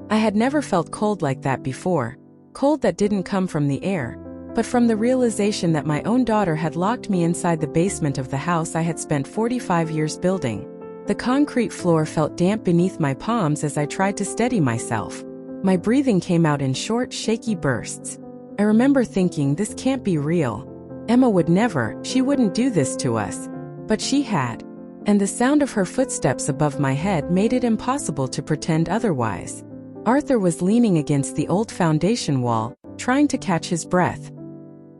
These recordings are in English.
I had never felt cold like that before, cold that didn't come from the air, but from the realization that my own daughter had locked me inside the basement of the house I had spent 45 years building. The concrete floor felt damp beneath my palms as I tried to steady myself. My breathing came out in short, shaky bursts. I remember thinking, this can't be real. Emma would never, she wouldn't do this to us. But she had. And the sound of her footsteps above my head made it impossible to pretend otherwise. Arthur was leaning against the old foundation wall, trying to catch his breath.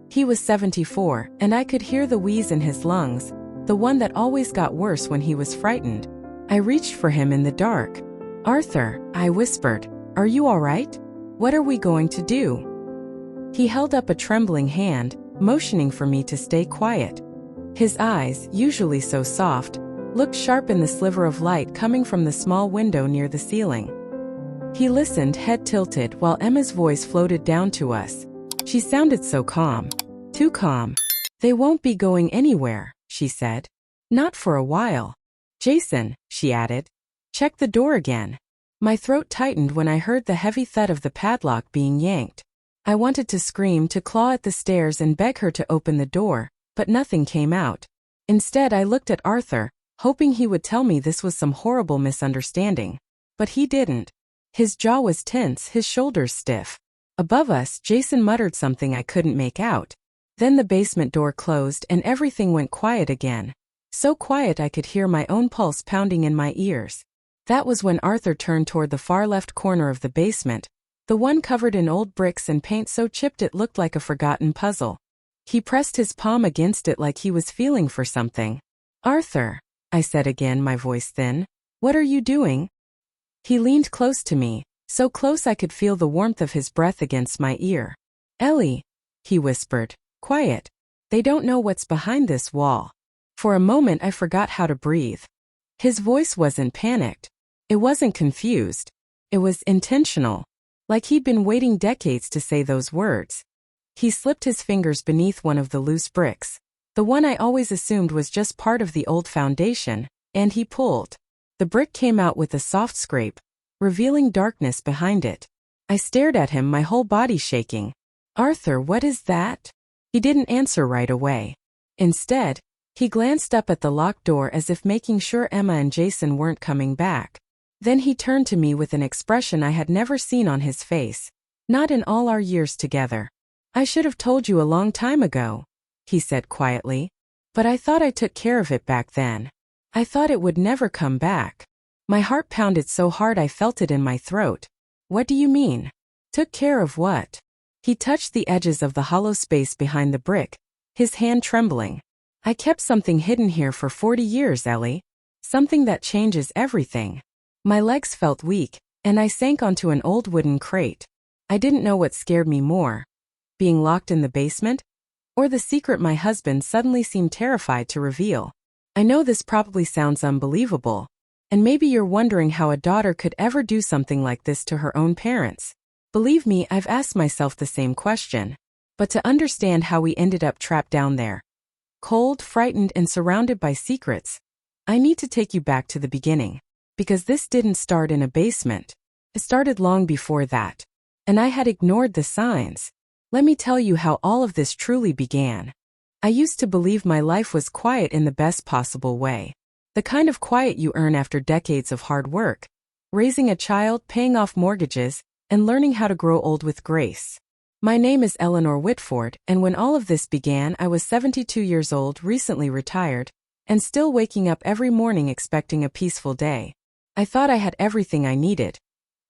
He was 74, and I could hear the wheeze in his lungs, the one that always got worse when he was frightened. I reached for him in the dark. "Arthur," I whispered, "are you all right? What are we going to do?" He held up a trembling hand, motioning for me to stay quiet. His eyes, usually so soft, looked sharp in the sliver of light coming from the small window near the ceiling. He listened, head tilted, while Emma's voice floated down to us. She sounded so calm. Too calm. "They won't be going anywhere," she said. "Not for a while. Jason," she added, "check the door again." My throat tightened when I heard the heavy thud of the padlock being yanked. I wanted to scream, to claw at the stairs and beg her to open the door, but nothing came out. Instead, I looked at Arthur, hoping he would tell me this was some horrible misunderstanding. But he didn't. His jaw was tense, his shoulders stiff. Above us, Jason muttered something I couldn't make out. Then the basement door closed and everything went quiet again. So quiet I could hear my own pulse pounding in my ears. That was when Arthur turned toward the far left corner of the basement, the one covered in old bricks and paint so chipped it looked like a forgotten puzzle. He pressed his palm against it like he was feeling for something. "Arthur," I said again, my voice thin, "what are you doing?" He leaned close to me, so close I could feel the warmth of his breath against my ear. "Ellie," he whispered, "quiet. They don't know what's behind this wall." For a moment I forgot how to breathe. His voice wasn't panicked. It wasn't confused. It was intentional. Like he'd been waiting decades to say those words. He slipped his fingers beneath one of the loose bricks, the one I always assumed was just part of the old foundation, and he pulled. The brick came out with a soft scrape, revealing darkness behind it. I stared at him, my whole body shaking. "Arthur, what is that?" He didn't answer right away. Instead, he glanced up at the locked door as if making sure Emma and Jason weren't coming back. Then he turned to me with an expression I had never seen on his face. Not in all our years together. "I should have told you a long time ago," he said quietly. "But I thought I took care of it back then. I thought it would never come back." My heart pounded so hard I felt it in my throat. "What do you mean? Took care of what?" He touched the edges of the hollow space behind the brick, his hand trembling. "I kept something hidden here for 40 years, Ellie. Something that changes everything." My legs felt weak, and I sank onto an old wooden crate. I didn't know what scared me more. Being locked in the basement? Or the secret my husband suddenly seemed terrified to reveal? I know this probably sounds unbelievable, and maybe you're wondering how a daughter could ever do something like this to her own parents. Believe me, I've asked myself the same question. But to understand how we ended up trapped down there, cold, frightened, and surrounded by secrets, I need to take you back to the beginning. Because this didn't start in a basement. It started long before that. And I had ignored the signs. Let me tell you how all of this truly began. I used to believe my life was quiet in the best possible way. The kind of quiet you earn after decades of hard work. Raising a child, paying off mortgages, and learning how to grow old with grace. My name is Eleanor Whitford, and when all of this began, I was 72 years old, recently retired, and still waking up every morning expecting a peaceful day. I thought I had everything I needed.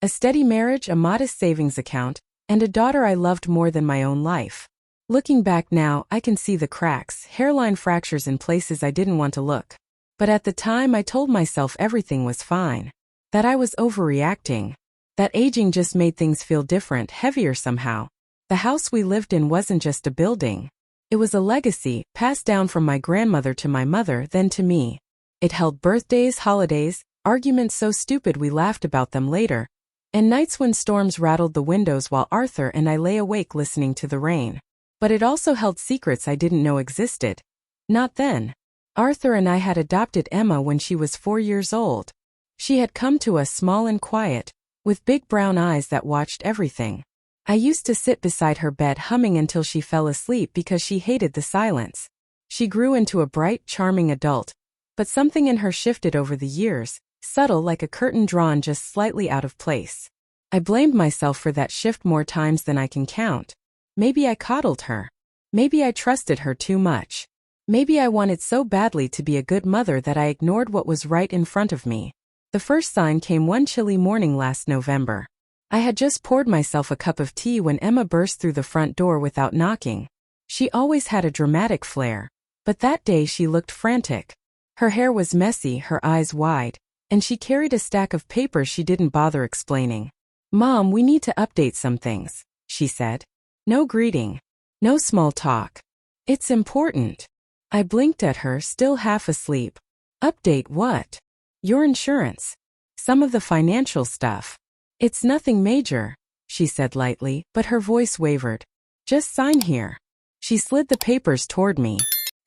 A steady marriage, a modest savings account, and a daughter I loved more than my own life. Looking back now, I can see the cracks, hairline fractures in places I didn't want to look. But at the time I told myself everything was fine. That I was overreacting. That aging just made things feel different, heavier somehow. The house we lived in wasn't just a building. It was a legacy, passed down from my grandmother to my mother, then to me. It held birthdays, holidays, arguments so stupid we laughed about them later, and nights when storms rattled the windows while Arthur and I lay awake listening to the rain. But it also held secrets I didn't know existed. Not then. Arthur and I had adopted Emma when she was 4 years old. She had come to us small and quiet, with big brown eyes that watched everything. I used to sit beside her bed humming until she fell asleep because she hated the silence. She grew into a bright, charming adult, but something in her shifted over the years, subtle like a curtain drawn just slightly out of place. I blamed myself for that shift more times than I can count. Maybe I coddled her. Maybe I trusted her too much. Maybe I wanted so badly to be a good mother that I ignored what was right in front of me. The first sign came one chilly morning last November. I had just poured myself a cup of tea when Emma burst through the front door without knocking. She always had a dramatic flair, but that day she looked frantic. Her hair was messy, her eyes wide, and she carried a stack of papers she didn't bother explaining. "Mom, we need to update some things," she said. No greeting. No small talk. "It's important." I blinked at her, still half asleep. "Update what?" "Your insurance. Some of the financial stuff." "It's nothing major," she said lightly, but her voice wavered. "Just sign here." She slid the papers toward me.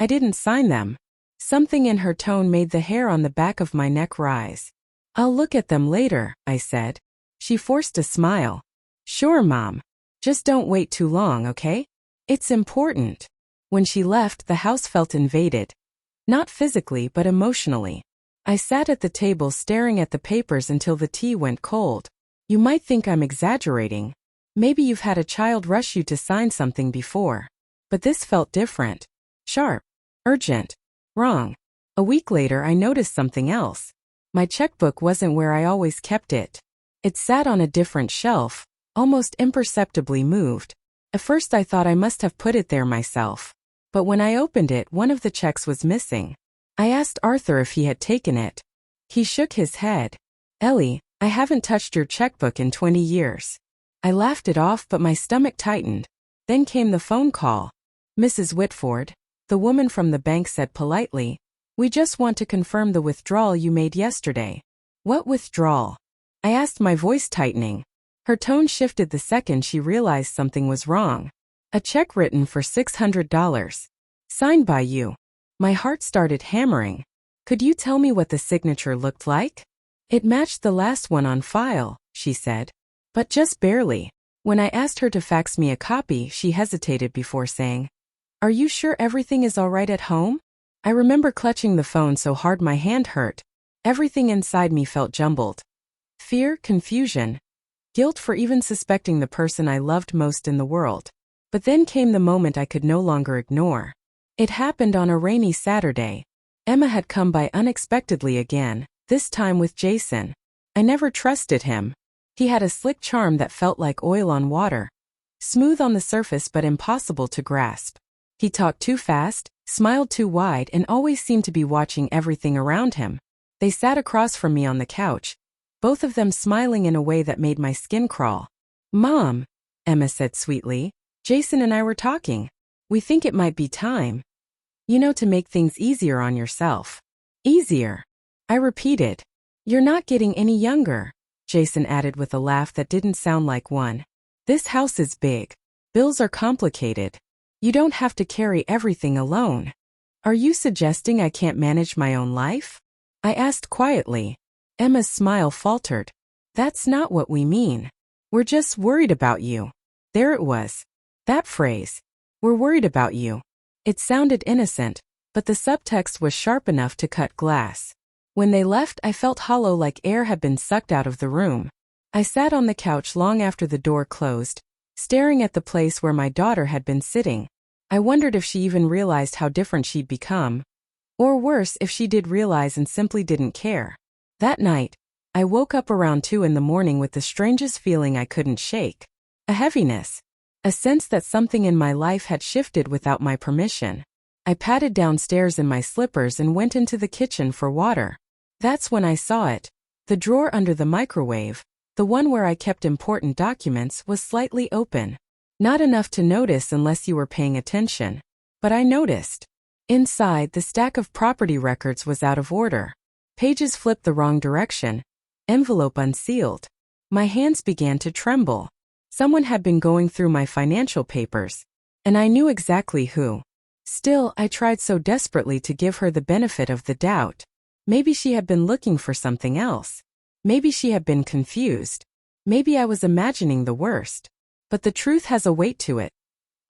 I didn't sign them. Something in her tone made the hair on the back of my neck rise. "I'll look at them later," I said. She forced a smile. "Sure, Mom. Just don't wait too long, okay? It's important." When she left, the house felt invaded. Not physically, but emotionally. I sat at the table staring at the papers until the tea went cold. You might think I'm exaggerating. Maybe you've had a child rush you to sign something before. But this felt different. Sharp. Urgent. Wrong. A week later, I noticed something else. My checkbook wasn't where I always kept it. It sat on a different shelf, almost imperceptibly moved. At first I thought I must have put it there myself. But when I opened it, one of the checks was missing. I asked Arthur if he had taken it. He shook his head. "Ellie, I haven't touched your checkbook in 20 years. I laughed it off, but my stomach tightened. Then came the phone call. "Mrs. Whitford," the woman from the bank said politely, "we just want to confirm the withdrawal you made yesterday." "What withdrawal?" I asked, my voice tightening. Her tone shifted the second she realized something was wrong. "A check written for $600. Signed by you." My heart started hammering. "Could you tell me what the signature looked like?" "It matched the last one on file," she said. "But just barely." When I asked her to fax me a copy, she hesitated before saying, "Are you sure everything is all right at home?" I remember clutching the phone so hard my hand hurt. Everything inside me felt jumbled. Fear, confusion, guilt for even suspecting the person I loved most in the world. But then came the moment I could no longer ignore. It happened on a rainy Saturday. Emma had come by unexpectedly again, this time with Jason. I never trusted him. He had a slick charm that felt like oil on water. Smooth on the surface but impossible to grasp. He talked too fast, smiled too wide, and always seemed to be watching everything around him. They sat across from me on the couch, both of them smiling in a way that made my skin crawl. "Mom," Emma said sweetly, "Jason and I were talking. We think it might be time. To make things easier on yourself." "Easier?" I repeated. "You're not getting any younger," Jason added with a laugh that didn't sound like one. "This house is big. Bills are complicated. You don't have to carry everything alone." "Are you suggesting I can't manage my own life?" I asked quietly. Emma's smile faltered. "That's not what we mean. We're just worried about you." There it was. That phrase. "We're worried about you." It sounded innocent, but the subtext was sharp enough to cut glass. When they left, I felt hollow, like air had been sucked out of the room. I sat on the couch long after the door closed, staring at the place where my daughter had been sitting. I wondered if she even realized how different she'd become. Or worse, if she did realize and simply didn't care. That night, I woke up around 2 in the morning with the strangest feeling I couldn't shake. A heaviness. A sense that something in my life had shifted without my permission. I padded downstairs in my slippers and went into the kitchen for water. That's when I saw it. The drawer under the microwave, the one where I kept important documents, was slightly open. Not enough to notice unless you were paying attention. But I noticed. Inside, the stack of property records was out of order. Pages flipped the wrong direction. Envelope unsealed. My hands began to tremble. Someone had been going through my financial papers. And I knew exactly who. Still, I tried so desperately to give her the benefit of the doubt. Maybe she had been looking for something else. Maybe she had been confused. Maybe I was imagining the worst. But the truth has a weight to it,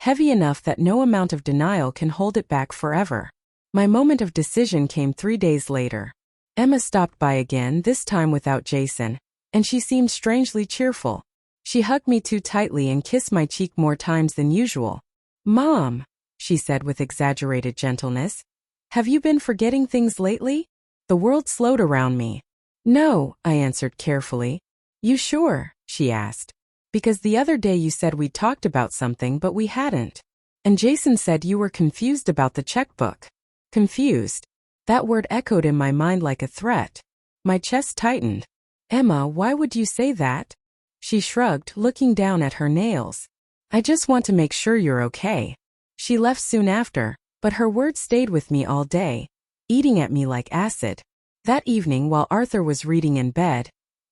heavy enough that no amount of denial can hold it back forever. My moment of decision came 3 days later. Emma stopped by again, this time without Jason, and she seemed strangely cheerful. She hugged me too tightly and kissed my cheek more times than usual. "Mom," she said with exaggerated gentleness, "have you been forgetting things lately?" The world slowed around me. "No," I answered carefully. "You sure?" she asked. "Because the other day you said we'd talked about something but we hadn't. And Jason said you were confused about the checkbook." Confused? That word echoed in my mind like a threat. My chest tightened. "Emma, why would you say that?" She shrugged, looking down at her nails. "I just want to make sure you're okay." She left soon after, but her words stayed with me all day, eating at me like acid. That evening, while Arthur was reading in bed,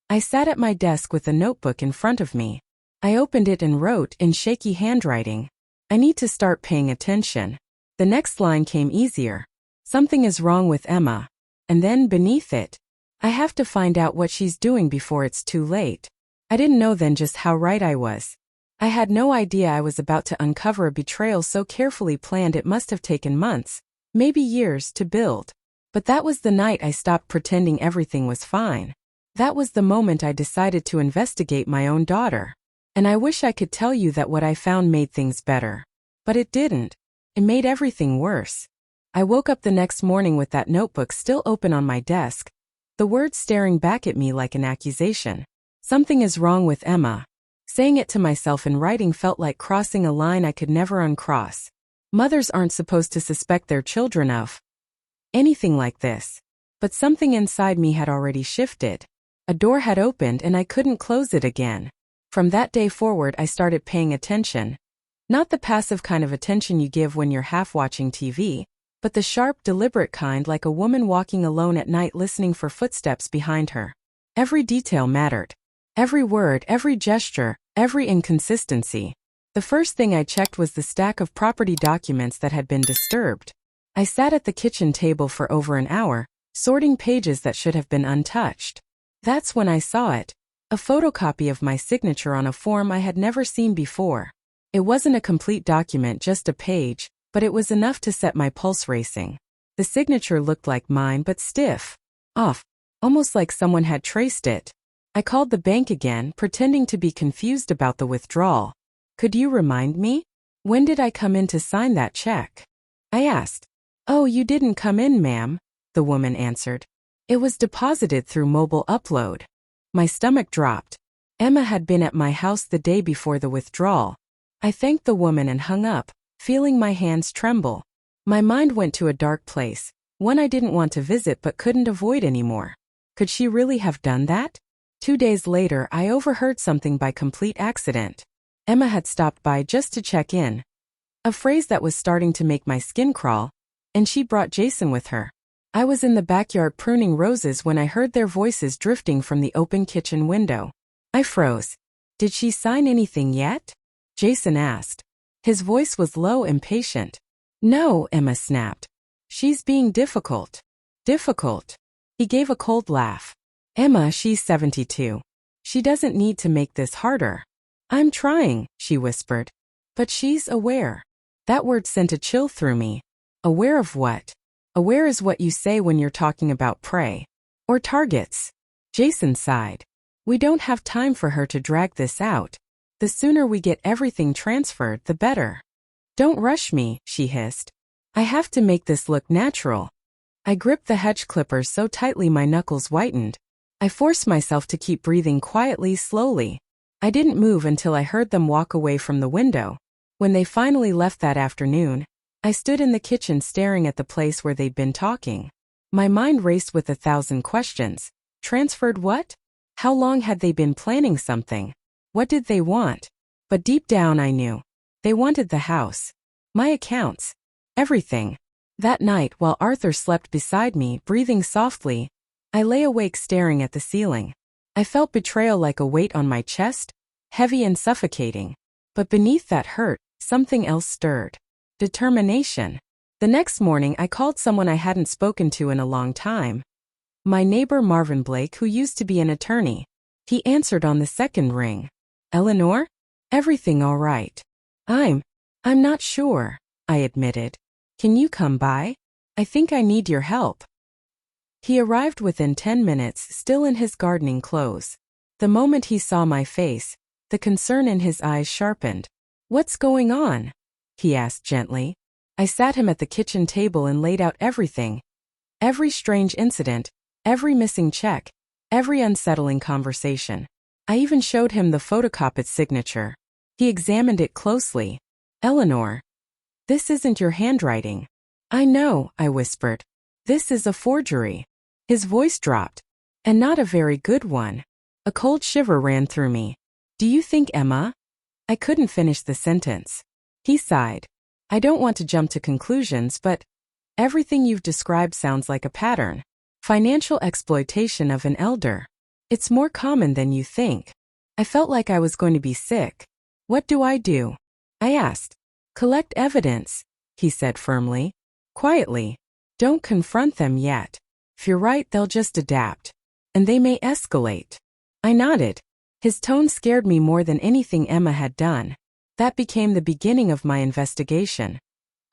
I sat at my desk with a notebook in front of me. I opened it and wrote in shaky handwriting, "I need to start paying attention." The next line came easier. "Something is wrong with Emma." And then beneath it, "I have to find out what she's doing before it's too late." I didn't know then just how right I was. I had no idea I was about to uncover a betrayal so carefully planned it must have taken months, maybe years, to build. But that was the night I stopped pretending everything was fine. That was the moment I decided to investigate my own daughter. And I wish I could tell you that what I found made things better. But it didn't. It made everything worse. I woke up the next morning with that notebook still open on my desk, the words staring back at me like an accusation. "Something is wrong with Emma." Saying it to myself in writing felt like crossing a line I could never uncross. Mothers aren't supposed to suspect their children of anything like this. But something inside me had already shifted. A door had opened and I couldn't close it again. From that day forward, I started paying attention. Not the passive kind of attention you give when you're half watching TV, but the sharp, deliberate kind, like a woman walking alone at night listening for footsteps behind her. Every detail mattered. Every word, every gesture, every inconsistency. The first thing I checked was the stack of property documents that had been disturbed. I sat at the kitchen table for over an hour, sorting pages that should have been untouched. That's when I saw it. A photocopy of my signature on a form I had never seen before. It wasn't a complete document, just a page, but it was enough to set my pulse racing. The signature looked like mine, but stiff, off, almost like someone had traced it. I called the bank again, pretending to be confused about the withdrawal. "Could you remind me? When did I come in to sign that check?" I asked. "Oh, you didn't come in, ma'am," the woman answered. "It was deposited through mobile upload." My stomach dropped. Emma had been at my house the day before the withdrawal. I thanked the woman and hung up, feeling my hands tremble. My mind went to a dark place, one I didn't want to visit but couldn't avoid anymore. Could she really have done that? 2 days later, I overheard something by complete accident. Emma had stopped by just to check in. A phrase that was starting to make my skin crawl. And she brought Jason with her. I was in the backyard pruning roses when I heard their voices drifting from the open kitchen window. I froze. "Did she sign anything yet?" Jason asked. His voice was low and patient. "No," Emma snapped. "She's being difficult." "Difficult?" He gave a cold laugh. "Emma, she's 72. She doesn't need to make this harder." "I'm trying," she whispered. "But she's aware." That word sent a chill through me. Aware of what? Aware is what you say when you're talking about prey. Or targets. Jason sighed. "We don't have time for her to drag this out. The sooner we get everything transferred, the better." "Don't rush me," she hissed. "I have to make this look natural." I gripped the hedge clippers so tightly my knuckles whitened. I forced myself to keep breathing quietly, slowly. I didn't move until I heard them walk away from the window. When they finally left that afternoon, I stood in the kitchen staring at the place where they'd been talking. My mind raced with 1,000 questions. Transferred what? How long had they been planning something? What did they want? But deep down I knew. They wanted the house. My accounts. Everything. That night, while Arthur slept beside me, breathing softly, I lay awake staring at the ceiling. I felt betrayal like a weight on my chest, heavy and suffocating. But beneath that hurt, something else stirred. Determination. The next morning, I called someone I hadn't spoken to in a long time. My neighbor Marvin Blake, who used to be an attorney. He answered on the second ring. Eleanor? Everything all right? I'm not sure, I admitted. Can you come by? I think I need your help. He arrived within 10 minutes, still in his gardening clothes. The moment he saw my face, the concern in his eyes sharpened. What's going on? He asked gently. I sat him at the kitchen table and laid out everything. Every strange incident, every missing check, every unsettling conversation. I even showed him the photocopied signature. He examined it closely. Eleanor, this isn't your handwriting. I know, I whispered. This is a forgery. His voice dropped. And not a very good one. A cold shiver ran through me. Do you think Emma? I couldn't finish the sentence. He sighed. I don't want to jump to conclusions, but everything you've described sounds like a pattern. Financial exploitation of an elder. It's more common than you think. I felt like I was going to be sick. What do? I asked. Collect evidence, he said firmly. Quietly. Don't confront them yet. If you're right, they'll just adapt. And they may escalate. I nodded. His tone scared me more than anything Emma had done. That became the beginning of my investigation.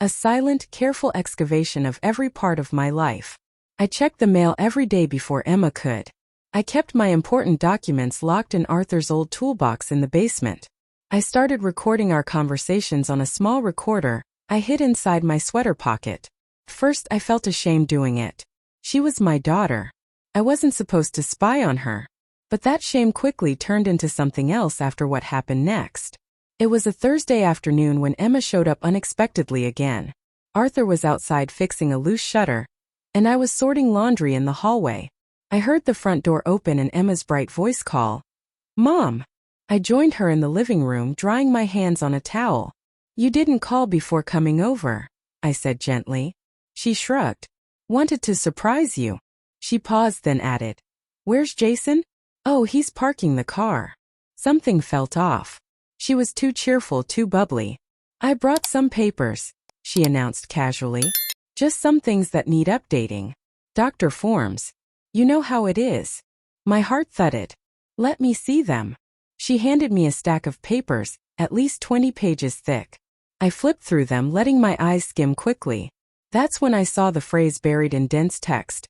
A silent, careful excavation of every part of my life. I checked the mail every day before Emma could. I kept my important documents locked in Arthur's old toolbox in the basement. I started recording our conversations on a small recorder I hid inside my sweater pocket. First, I felt ashamed doing it. She was my daughter. I wasn't supposed to spy on her. But that shame quickly turned into something else after what happened next. It was a Thursday afternoon when Emma showed up unexpectedly again. Arthur was outside fixing a loose shutter, and I was sorting laundry in the hallway. I heard the front door open and Emma's bright voice call, "Mom!" I joined her in the living room, drying my hands on a towel. "You didn't call before coming over," I said gently. She shrugged. "Wanted to surprise you." She paused, then added, "Where's Jason?" "Oh, he's parking the car." Something felt off. She was too cheerful, too bubbly. "I brought some papers," she announced casually. "Just some things that need updating. Doctor forms. You know how it is." My heart thudded. "Let me see them." She handed me a stack of papers, at least 20 pages thick. I flipped through them, letting my eyes skim quickly. That's when I saw the phrase buried in dense text.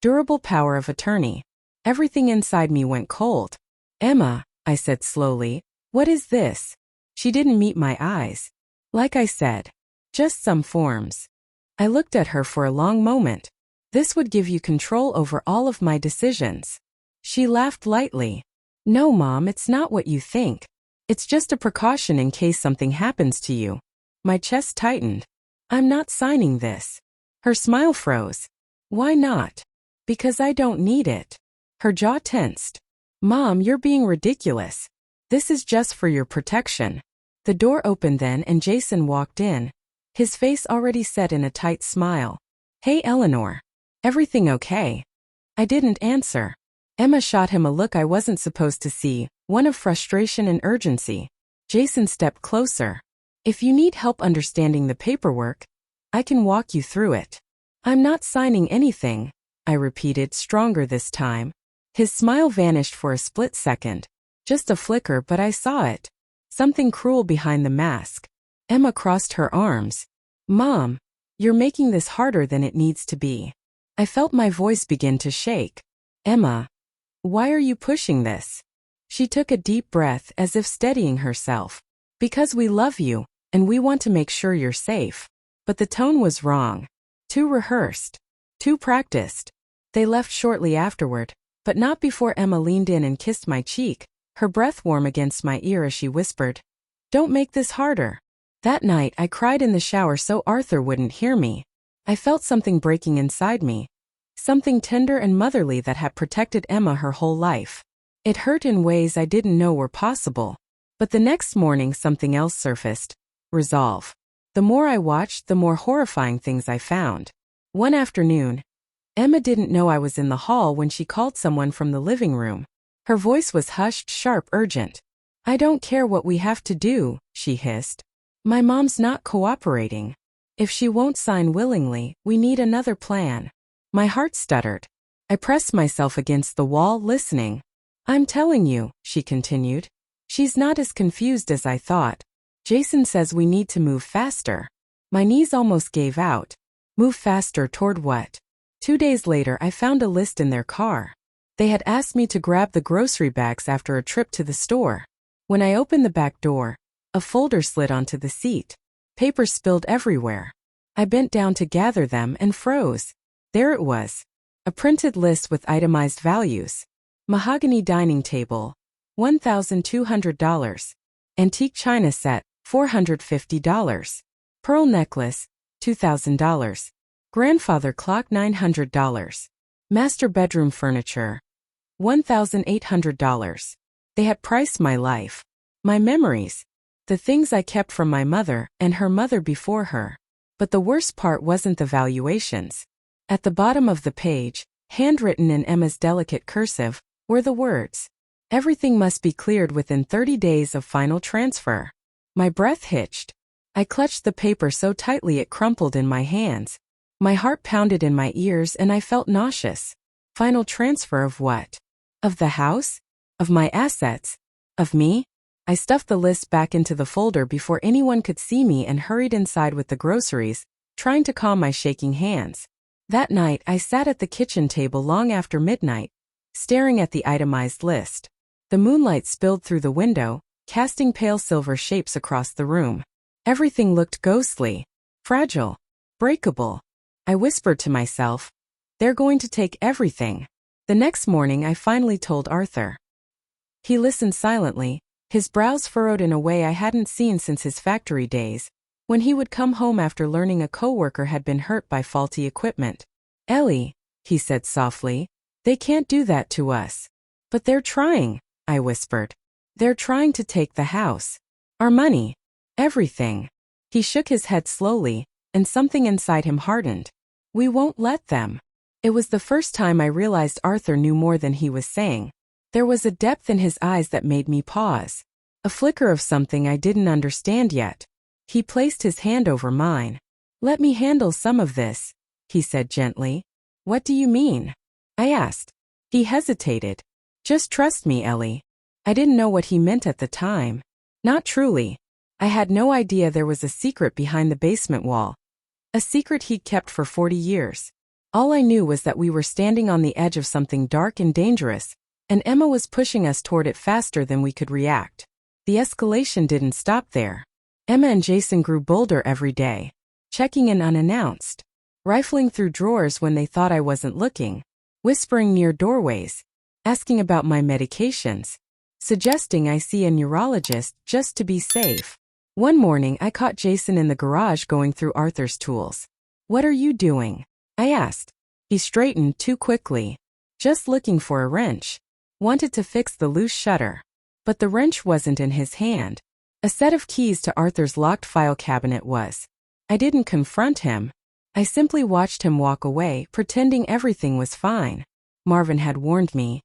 Durable power of attorney. Everything inside me went cold. "Emma," I said slowly, "what is this?" She didn't meet my eyes. "Like I said, just some forms." I looked at her for a long moment. "This would give you control over all of my decisions." She laughed lightly. "No, Mom, it's not what you think. It's just a precaution in case something happens to you." My chest tightened. "I'm not signing this." Her smile froze. "Why not?" "Because I don't need it." Her jaw tensed. "Mom, you're being ridiculous. This is just for your protection." The door opened then and Jason walked in. His face already set in a tight smile. "Hey, Eleanor. Everything okay?" I didn't answer. Emma shot him a look I wasn't supposed to see, one of frustration and urgency. Jason stepped closer. "If you need help understanding the paperwork, I can walk you through it." "I'm not signing anything," I repeated, stronger this time. His smile vanished for a split second. Just a flicker, but I saw it. Something cruel behind the mask. Emma crossed her arms. "Mom, you're making this harder than it needs to be." I felt my voice begin to shake. "Emma, why are you pushing this?" She took a deep breath as if steadying herself. "Because we love you, and we want to make sure you're safe." But the tone was wrong. Too rehearsed. Too practiced. They left shortly afterward, but not before Emma leaned in and kissed my cheek, her breath warm against my ear as she whispered, "Don't make this harder." That night I cried in the shower so Arthur wouldn't hear me. I felt something breaking inside me. Something tender and motherly that had protected Emma her whole life. It hurt in ways I didn't know were possible. But the next morning something else surfaced. Resolve. The more I watched, the more horrifying things I found. One afternoon, Emma didn't know I was in the hall when she called someone from the living room. Her voice was hushed, sharp, urgent. "I don't care what we have to do," she hissed. "My mom's not cooperating. If she won't sign willingly, we need another plan." My heart stuttered. I pressed myself against the wall, listening. I'm telling you, she continued. She's not as confused as I thought. Jason says we need to move faster. My knees almost gave out. Move faster toward what? 2 days later, I found a list in their car. They had asked me to grab the grocery bags after a trip to the store. When I opened the back door, a folder slid onto the seat. Papers spilled everywhere. I bent down to gather them and froze. There it was. A printed list with itemized values. Mahogany dining table, $1,200. Antique china set, $450. Pearl necklace, $2,000. Grandfather clock, $900. Master bedroom furniture, $1,800. They had priced my life, my memories, the things I kept from my mother and her mother before her. But the worst part wasn't the valuations. At the bottom of the page, handwritten in Emma's delicate cursive, were the words, "Everything must be cleared within 30 days of final transfer." My breath hitched. I clutched the paper so tightly it crumpled in my hands. My heart pounded in my ears and I felt nauseous. Final transfer of what? Of the house? Of my assets? Of me? I stuffed the list back into the folder before anyone could see me and hurried inside with the groceries, trying to calm my shaking hands. That night, I sat at the kitchen table long after midnight, staring at the itemized list. The moonlight spilled through the window, casting pale silver shapes across the room. Everything looked ghostly, fragile, breakable. I whispered to myself, "They're going to take everything." The next morning, I finally told Arthur. He listened silently, his brows furrowed in a way I hadn't seen since his factory days, when he would come home after learning a coworker had been hurt by faulty equipment. "Ellie," he said softly, "they can't do that to us." "But they're trying," I whispered. "They're trying to take the house. Our money. Everything." He shook his head slowly, and something inside him hardened. "We won't let them." It was the first time I realized Arthur knew more than he was saying. There was a depth in his eyes that made me pause. A flicker of something I didn't understand yet. He placed his hand over mine. "Let me handle some of this," he said gently. "What do you mean?" I asked. He hesitated. "Just trust me, Ellie." I didn't know what he meant at the time. Not truly. I had no idea there was a secret behind the basement wall. A secret he'd kept for 40 years. All I knew was that we were standing on the edge of something dark and dangerous, and Emma was pushing us toward it faster than we could react. The escalation didn't stop there. Emma and Jason grew bolder every day, checking in unannounced, rifling through drawers when they thought I wasn't looking, whispering near doorways, asking about my medications, suggesting I see a neurologist just to be safe. One morning I caught Jason in the garage going through Arthur's tools. "What are you doing?" I asked. He straightened too quickly. "Just looking for a wrench. Wanted to fix the loose shutter." But the wrench wasn't in his hand. A set of keys to Arthur's locked file cabinet was. I didn't confront him. I simply watched him walk away, pretending everything was fine. Marvin had warned me,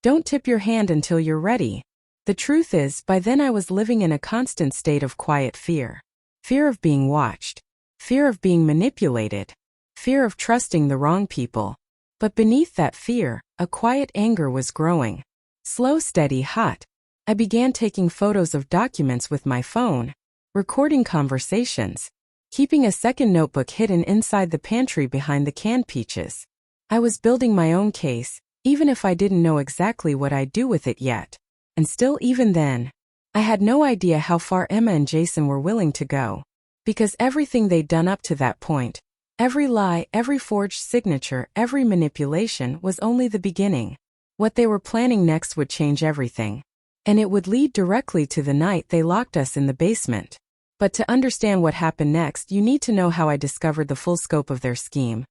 "Don't tip your hand until you're ready." The truth is, by then I was living in a constant state of quiet fear. Fear of being watched. Fear of being manipulated. Fear of trusting the wrong people. But beneath that fear, a quiet anger was growing. Slow, steady, hot. I began taking photos of documents with my phone, recording conversations, keeping a second notebook hidden inside the pantry behind the canned peaches. I was building my own case, even if I didn't know exactly what I'd do with it yet. And still, even then, I had no idea how far Emma and Jason were willing to go. Because everything they'd done up to that point, every lie, every forged signature, every manipulation was only the beginning. What they were planning next would change everything. And it would lead directly to the night they locked us in the basement. But to understand what happened next, you need to know how I discovered the full scope of their scheme.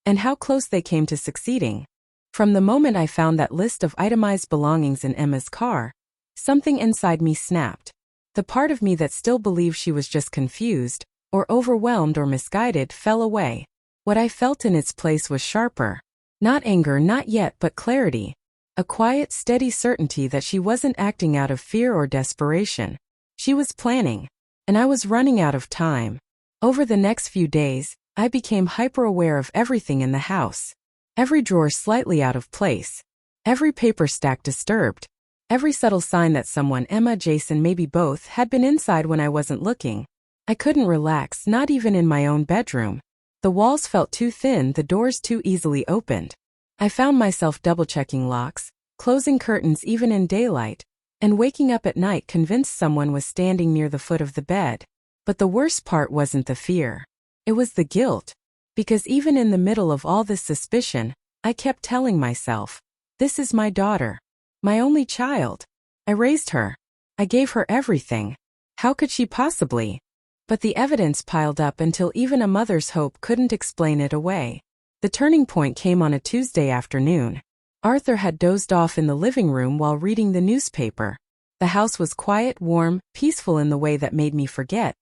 And how close they came to succeeding. From the moment I found that list of itemized belongings in Emma's car, something inside me snapped. The part of me that still believed she was just confused, or overwhelmed or misguided, fell away. What I felt in its place was sharper. Not anger, not yet, but clarity. A quiet, steady certainty that she wasn't acting out of fear or desperation. She was planning. And I was running out of time. Over the next few days, I became hyper-aware of everything in the house. Every drawer slightly out of place. Every paper stack disturbed. Every subtle sign that someone, Emma, Jason, maybe both, had been inside when I wasn't looking. I couldn't relax, not even in my own bedroom. The walls felt too thin, the doors too easily opened. I found myself double-checking locks, closing curtains even in daylight, and waking up at night convinced someone was standing near the foot of the bed. But the worst part wasn't the fear. It was the guilt. Because even in the middle of all this suspicion, I kept telling myself, this is my daughter. My only child. I raised her. I gave her everything. How could she possibly? But the evidence piled up until even a mother's hope couldn't explain it away. The turning point came on a Tuesday afternoon. Arthur had dozed off in the living room while reading the newspaper. The house was quiet, warm, peaceful in the way that made me forget,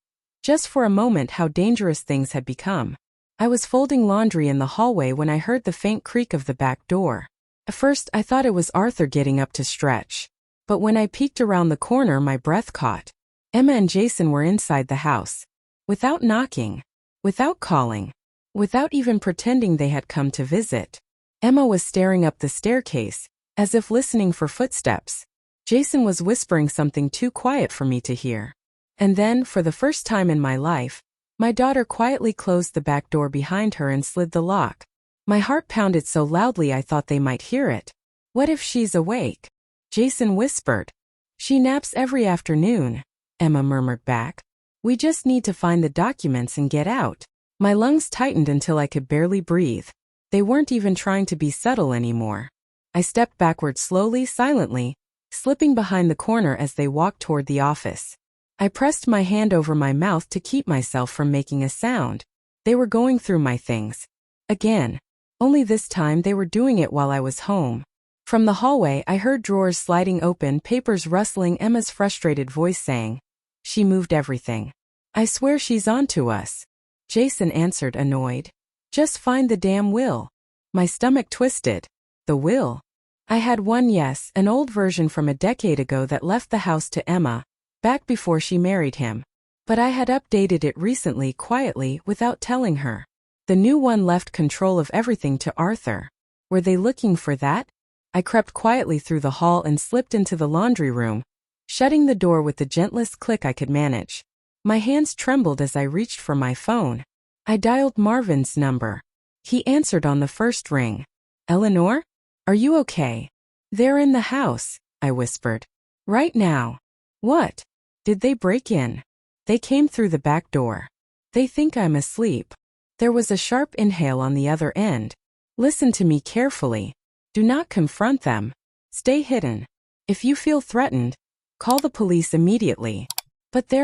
just for a moment, how dangerous things had become. I was folding laundry in the hallway when I heard the faint creak of the back door. At first, I thought it was Arthur getting up to stretch. But when I peeked around the corner, my breath caught. Emma and Jason were inside the house. Without knocking. Without calling. Without even pretending they had come to visit. Emma was staring up the staircase, as if listening for footsteps. Jason was whispering something too quiet for me to hear. And then, for the first time in my life, my daughter quietly closed the back door behind her and slid the lock. My heart pounded so loudly I thought they might hear it. What if she's awake? Jason whispered. She naps every afternoon, Emma murmured back. We just need to find the documents and get out. My lungs tightened until I could barely breathe. They weren't even trying to be subtle anymore. I stepped backward slowly, silently, slipping behind the corner as they walked toward the office. I pressed my hand over my mouth to keep myself from making a sound. They were going through my things. Again. Only this time they were doing it while I was home. From the hallway I heard drawers sliding open, papers rustling, Emma's frustrated voice saying, "She moved everything. I swear she's on to us." Jason answered, annoyed. "Just find the damn will." My stomach twisted. The will? I had one, yes, an old version from a decade ago that left the house to Emma, back before she married him. But I had updated it recently, quietly, without telling her. The new one left control of everything to Arthur. Were they looking for that? I crept quietly through the hall and slipped into the laundry room, shutting the door with the gentlest click I could manage. My hands trembled as I reached for my phone. I dialed Marvin's number. He answered on the first ring. "Eleanor? Are you okay?" "They're in the house," I whispered. "Right now." "What? Did they break in?" "They came through the back door. They think I'm asleep." There was a sharp inhale on the other end. "Listen to me carefully. Do not confront them. Stay hidden. If you feel threatened, call the police immediately." "But they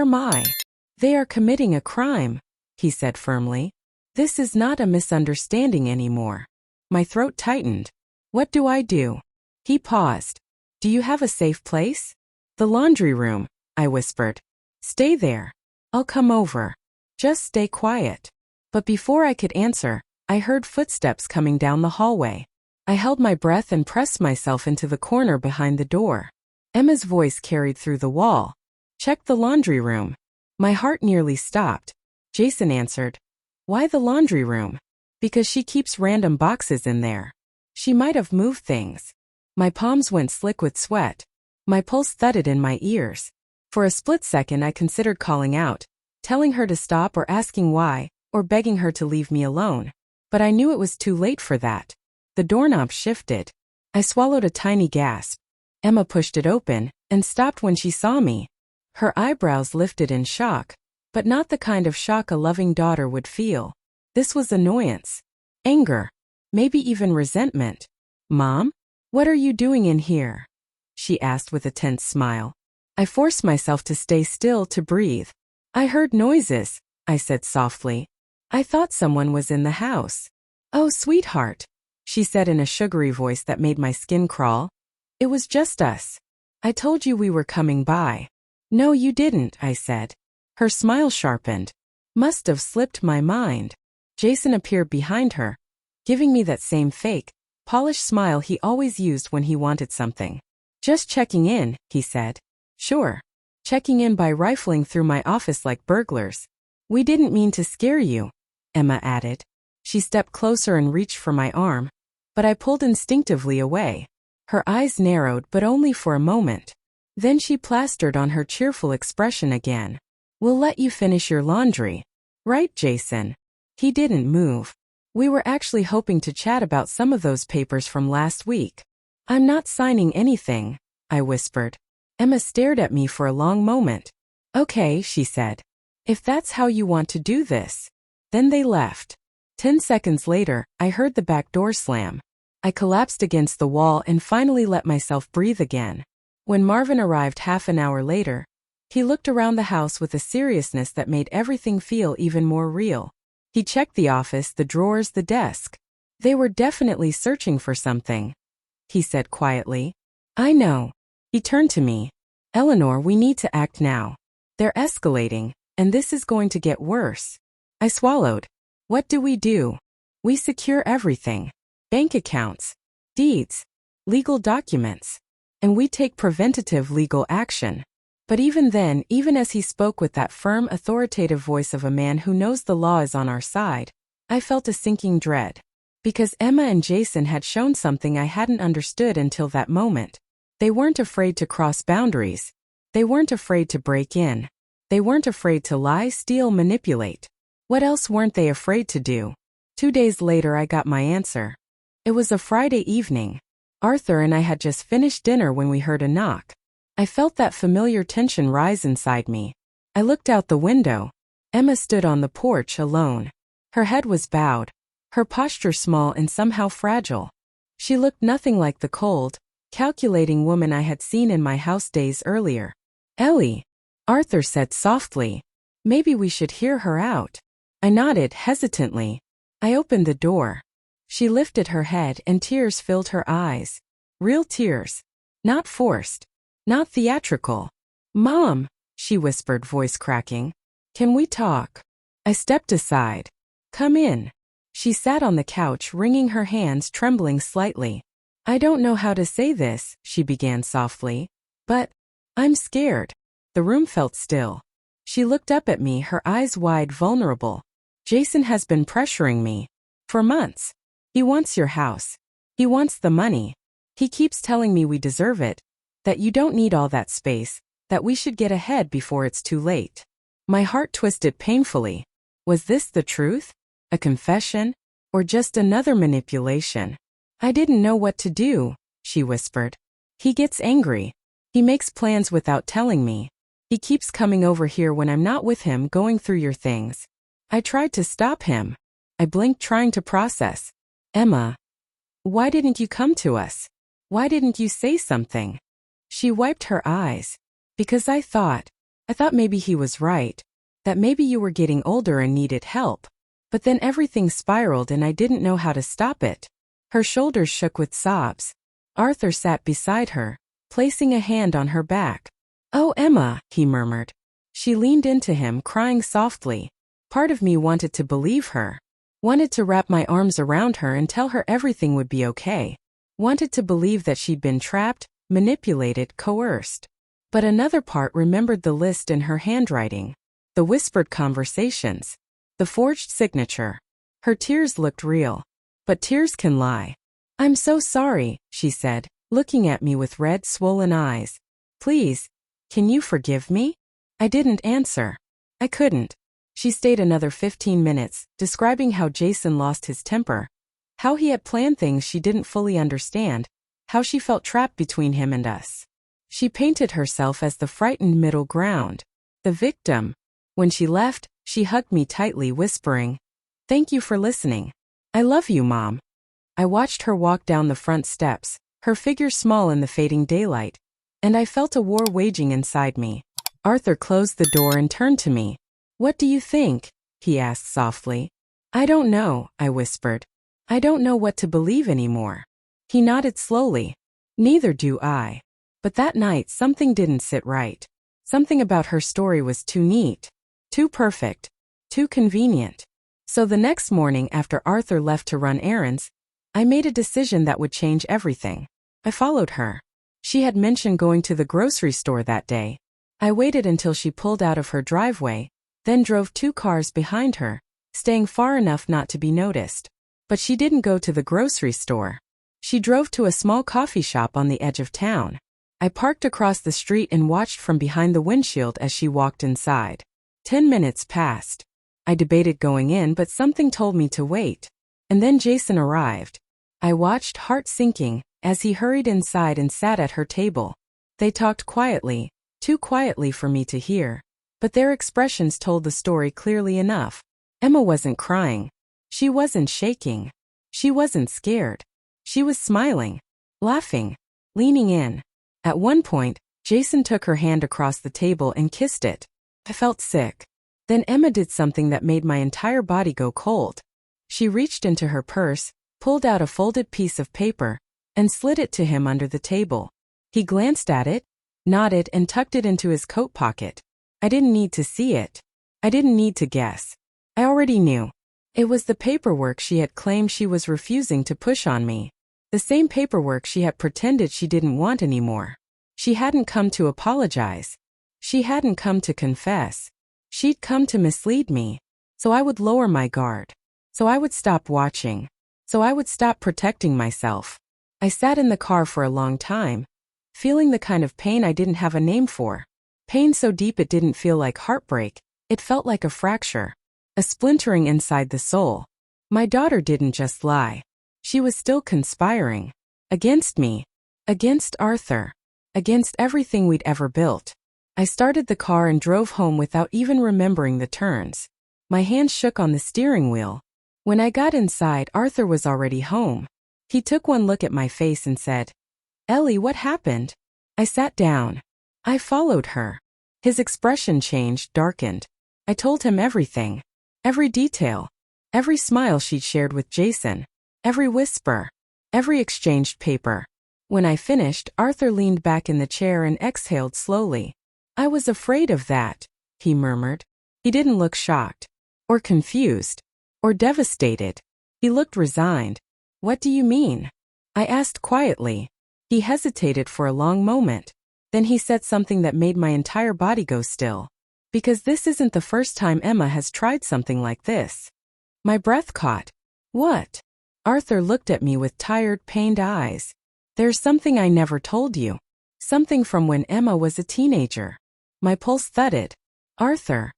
are committing a crime," he said firmly. "This is not a misunderstanding anymore." My throat tightened. "What do I do?" He paused. "Do you have a safe place?" "The laundry room," I whispered. "Stay there. I'll come over. Just stay quiet." But before I could answer, I heard footsteps coming down the hallway. I held my breath and pressed myself into the corner behind the door. Emma's voice carried through the wall. "Check the laundry room." My heart nearly stopped. Jason answered. "Why the laundry room?" "Because she keeps random boxes in there. She might have moved things." My palms went slick with sweat. My pulse thudded in my ears. For a split second I considered calling out, telling her to stop or asking why, or begging her to leave me alone. But I knew it was too late for that. The doorknob shifted. I swallowed a tiny gasp. Emma pushed it open, and stopped when she saw me. Her eyebrows lifted in shock, but not the kind of shock a loving daughter would feel. This was annoyance. Anger. Maybe even resentment. "Mom? What are you doing in here?" she asked with a tense smile. I forced myself to stay still, to breathe. "I heard noises," I said softly. "I thought someone was in the house." "Oh, sweetheart," she said in a sugary voice that made my skin crawl. "It was just us. I told you we were coming by." "No, you didn't," I said. Her smile sharpened. Must have slipped my mind. Jason appeared behind her, giving me that same fake, polished smile he always used when he wanted something. "Just checking in," he said. "Sure. Checking in by rifling through my office like burglars. We didn't mean to scare you," Emma added. She stepped closer and reached for my arm, but I pulled instinctively away. Her eyes narrowed, but only for a moment. Then she plastered on her cheerful expression again. "We'll let you finish your laundry. Right, Jason?" He didn't move. "We were actually hoping to chat about some of those papers from last week." "I'm not signing anything," I whispered. Emma stared at me for a long moment. "Okay," she said. "If that's how you want to do this." Then they left. 10 seconds later, I heard the back door slam. I collapsed against the wall and finally let myself breathe again. When Marvin arrived half an hour later, he looked around the house with a seriousness that made everything feel even more real. He checked the office, the drawers, the desk. "They were definitely searching for something," he said quietly. "I know." He turned to me. "Eleanor, we need to act now. They're escalating, and this is going to get worse." I swallowed. "What do? We secure everything. Bank accounts, deeds, legal documents. And we take preventative legal action." But even then, even as he spoke with that firm, authoritative voice of a man who knows the law is on our side, I felt a sinking dread. Because Emma and Jason had shown something I hadn't understood until that moment. They weren't afraid to cross boundaries. They weren't afraid to break in. They weren't afraid to lie, steal, manipulate. What else weren't they afraid to do? 2 days later, I got my answer. It was a Friday evening. Arthur and I had just finished dinner when we heard a knock. I felt that familiar tension rise inside me. I looked out the window. Emma stood on the porch alone. Her head was bowed, her posture small and somehow fragile. She looked nothing like the cold, calculating woman I had seen in my house days earlier. "Ellie," Arthur said softly. "Maybe we should hear her out." I nodded hesitantly. I opened the door. She lifted her head and tears filled her eyes. Real tears. Not forced. Not theatrical. "Mom," she whispered, voice cracking. "Can we talk?" I stepped aside. "Come in." She sat on the couch, wringing her hands, trembling slightly. "I don't know how to say this," she began softly. "But I'm scared." The room felt still. She looked up at me, her eyes wide, vulnerable. "Jason has been pressuring me. For months. He wants your house. He wants the money. He keeps telling me we deserve it. That you don't need all that space. That we should get ahead before it's too late." My heart twisted painfully. Was this the truth? A confession? Or just another manipulation? "I didn't know what to do," she whispered. "He gets angry. He makes plans without telling me. He keeps coming over here when I'm not with him, going through your things." I tried to stop him. I blinked, trying to process. "Emma, why didn't you come to us? Why didn't you say something?" She wiped her eyes. "Because I thought maybe he was right. That maybe you were getting older and needed help. But then everything spiraled and I didn't know how to stop it." Her shoulders shook with sobs. Arthur sat beside her, placing a hand on her back. "Oh, Emma," he murmured. She leaned into him, crying softly. Part of me wanted to believe her. Wanted to wrap my arms around her and tell her everything would be okay. Wanted to believe that she'd been trapped, manipulated, coerced. But another part remembered the list in her handwriting. The whispered conversations. The forged signature. Her tears looked real. But tears can lie. "I'm so sorry," she said, looking at me with red, swollen eyes. "Please, can you forgive me?" I didn't answer. I couldn't. She stayed another 15 minutes, describing how Jason lost his temper. How he had planned things she didn't fully understand. How she felt trapped between him and us. She painted herself as the frightened middle ground. The victim. When she left, she hugged me tightly, whispering, "Thank you for listening. I love you, Mom." I watched her walk down the front steps, her figure small in the fading daylight. And I felt a war waging inside me. Arthur closed the door and turned to me. "What do you think?" he asked softly. "I don't know," I whispered. "I don't know what to believe anymore." He nodded slowly. "Neither do I." But that night something didn't sit right. Something about her story was too neat. Too perfect. Too convenient. So the next morning after Arthur left to run errands, I made a decision that would change everything. I followed her. She had mentioned going to the grocery store that day. I waited until she pulled out of her driveway, then drove 2 cars behind her, staying far enough not to be noticed. But she didn't go to the grocery store. She drove to a small coffee shop on the edge of town. I parked across the street and watched from behind the windshield as she walked inside. 10 minutes passed. I debated going in, but something told me to wait. And then Jason arrived. I watched, heart sinking, as he hurried inside and sat at her table. They talked quietly, too quietly for me to hear. But their expressions told the story clearly enough. Emma wasn't crying. She wasn't shaking. She wasn't scared. She was smiling, laughing, leaning in. At one point, Jason took her hand across the table and kissed it. I felt sick. Then Emma did something that made my entire body go cold. She reached into her purse, pulled out a folded piece of paper, and slid it to him under the table. He glanced at it, nodded, and tucked it into his coat pocket. I didn't need to see it. I didn't need to guess. I already knew. It was the paperwork she had claimed she was refusing to push on me. The same paperwork she had pretended she didn't want anymore. She hadn't come to apologize. She hadn't come to confess. She'd come to mislead me. So I would lower my guard. So I would stop watching. So I would stop protecting myself. I sat in the car for a long time, feeling the kind of pain I didn't have a name for. Pain so deep it didn't feel like heartbreak, it felt like a fracture. A splintering inside the soul. My daughter didn't just lie. She was still conspiring. Against me. Against Arthur. Against everything we'd ever built. I started the car and drove home without even remembering the turns. My hands shook on the steering wheel. When I got inside, Arthur was already home. He took one look at my face and said, "Ellie, what happened?" I sat down. I followed her. His expression changed, darkened. I told him everything. Every detail. Every smile she'd shared with Jason. Every whisper. Every exchanged paper. When I finished, Arthur leaned back in the chair and exhaled slowly. "I was afraid of that," he murmured. He didn't look shocked. Or confused. Or devastated. He looked resigned. "What do you mean?" I asked quietly. He hesitated for a long moment. Then he said something that made my entire body go still. "Because this isn't the first time Emma has tried something like this." My breath caught. "What?" Arthur looked at me with tired, pained eyes. "There's something I never told you. Something from when Emma was a teenager." My pulse thudded. "Arthur,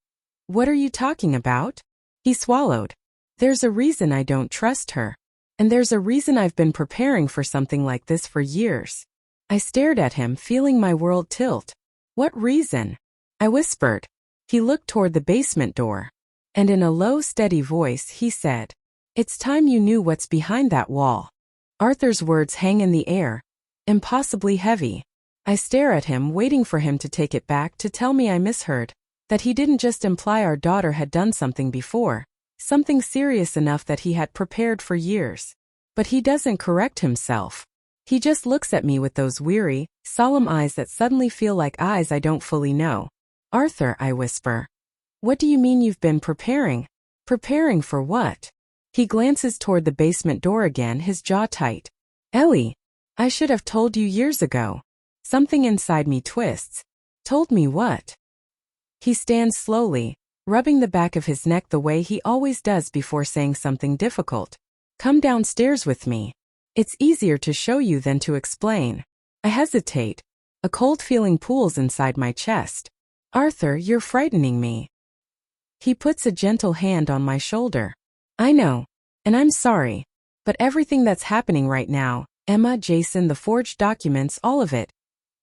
what are you talking about?" He swallowed. "There's a reason I don't trust her. And there's a reason I've been preparing for something like this for years." I stared at him, feeling my world tilt. "What reason?" I whispered. He looked toward the basement door. And in a low, steady voice, he said, "It's time you knew what's behind that wall." Arthur's words hang in the air, impossibly heavy. I stare at him, waiting for him to take it back, to tell me I misheard, that he didn't just imply our daughter had done something before, something serious enough that he had prepared for years. But he doesn't correct himself. He just looks at me with those weary, solemn eyes that suddenly feel like eyes I don't fully know. "Arthur," I whisper. "What do you mean you've been preparing?" "Preparing for what?" He glances toward the basement door again, his jaw tight. "Ellie, I should have told you years ago." Something inside me twists. "Told me what?" He stands slowly, rubbing the back of his neck the way he always does before saying something difficult. "Come downstairs with me. It's easier to show you than to explain." I hesitate. A cold feeling pools inside my chest. "Arthur, you're frightening me." He puts a gentle hand on my shoulder. "I know. And I'm sorry. But everything that's happening right now, Emma, Jason, the forged documents, all of it,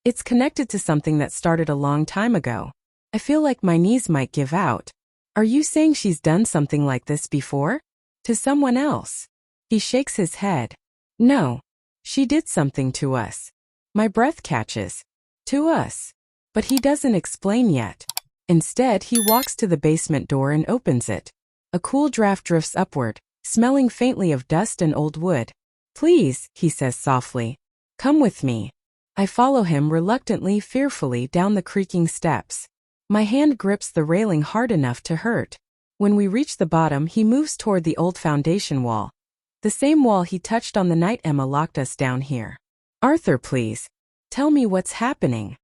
it's connected to something that started a long time ago. I feel like my knees might give out." "Are you saying she's done something like this before? To someone else?" He shakes his head. "No. She did something to us." My breath catches. "To us." But he doesn't explain yet. Instead, he walks to the basement door and opens it. A cool draft drifts upward, smelling faintly of dust and old wood. "Please," he says softly. "Come with me." I follow him reluctantly, fearfully, down the creaking steps. My hand grips the railing hard enough to hurt. When we reach the bottom, he moves toward the old foundation wall. The same wall he touched on the night Emma locked us down here. "Arthur, please. Tell me what's happening."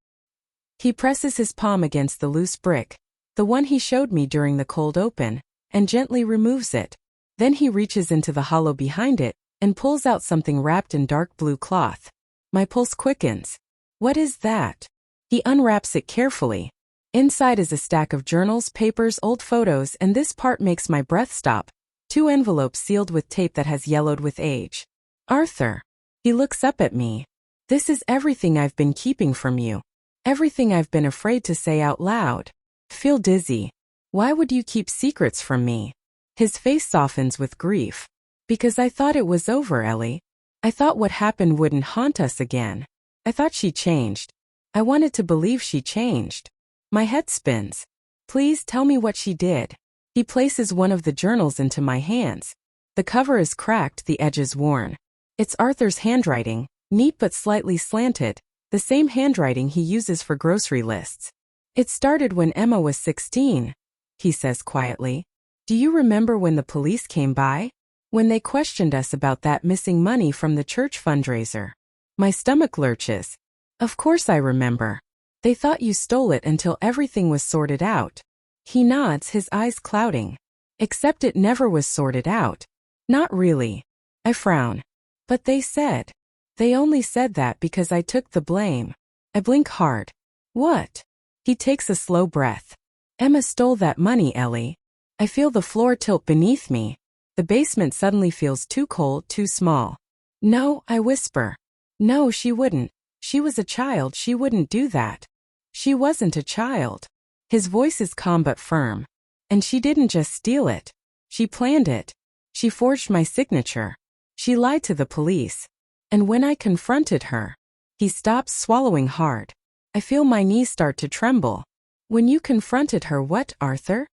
He presses his palm against the loose brick, the one he showed me during the cold open, and gently removes it. Then he reaches into the hollow behind it and pulls out something wrapped in dark blue cloth. My pulse quickens. What is that? He unwraps it carefully. Inside is a stack of journals, papers, old photos, and this part makes my breath stop. 2 envelopes sealed with tape that has yellowed with age. Arthur. He looks up at me. This is everything I've been keeping from you. Everything I've been afraid to say out loud. Feel dizzy. Why would you keep secrets from me? His face softens with grief. Because I thought it was over, Ellie. I thought what happened wouldn't haunt us again. I thought she changed. I wanted to believe she changed. My head spins. Please tell me what she did. He places one of the journals into my hands. The cover is cracked, the edges worn. It's Arthur's handwriting, neat but slightly slanted, the same handwriting he uses for grocery lists. It started when Emma was 16, he says quietly. Do you remember when the police came by? When they questioned us about that missing money from the church fundraiser? My stomach lurches. Of course I remember. They thought you stole it until everything was sorted out. He nods, his eyes clouding. Except it never was sorted out. Not really. I frown. But they said. They only said that because I took the blame. I blink hard. What? He takes a slow breath. Emma stole that money, Ellie. I feel the floor tilt beneath me. The basement suddenly feels too cold, too small. No, I whisper. No, she wouldn't. She was a child, she wouldn't do that. She wasn't a child. His voice is calm but firm. And she didn't just steal it. She planned it. She forged my signature. She lied to the police. And when I confronted her, he stops, swallowing hard. I feel my knees start to tremble. When you confronted her, what, Arthur?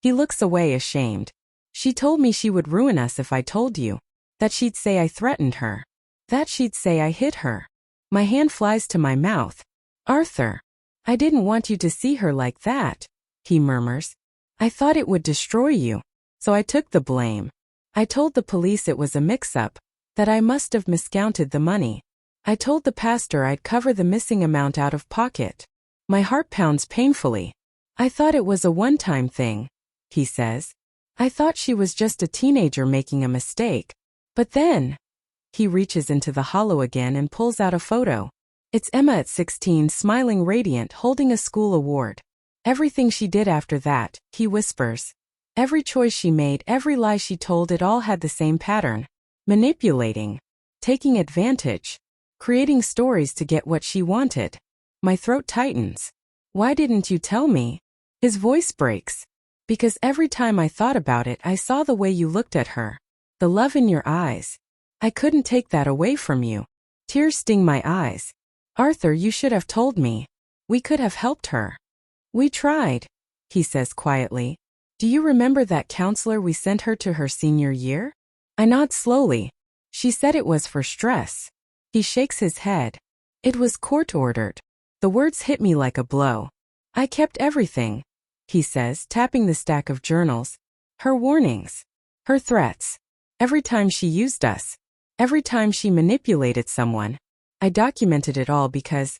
He looks away, ashamed. She told me she would ruin us if I told you. That she'd say I threatened her. That she'd say I hit her. My hand flies to my mouth. Arthur. I didn't want you to see her like that, he murmurs. I thought it would destroy you. So I took the blame. I told the police it was a mix-up, that I must have miscounted the money. I told the pastor I'd cover the missing amount out of pocket. My heart pounds painfully. I thought it was a one-time thing, he says. I thought she was just a teenager making a mistake. But then, he reaches into the hollow again and pulls out a photo. It's Emma at 16, smiling, radiant, holding a school award. Everything she did after that, he whispers. Every choice she made, every lie she told, it all had the same pattern. Manipulating. Taking advantage. Creating stories to get what she wanted. My throat tightens. Why didn't you tell me? His voice breaks. Because every time I thought about it, I saw the way you looked at her. The love in your eyes. I couldn't take that away from you. Tears sting my eyes. Arthur, you should have told me. We could have helped her. We tried, he says quietly. Do you remember that counselor we sent her to her senior year? I nod slowly. She said it was for stress. He shakes his head. It was court-ordered. The words hit me like a blow. I kept everything, he says, tapping the stack of journals. Her warnings. Her threats. Every time she used us. Every time she manipulated someone. I documented it all because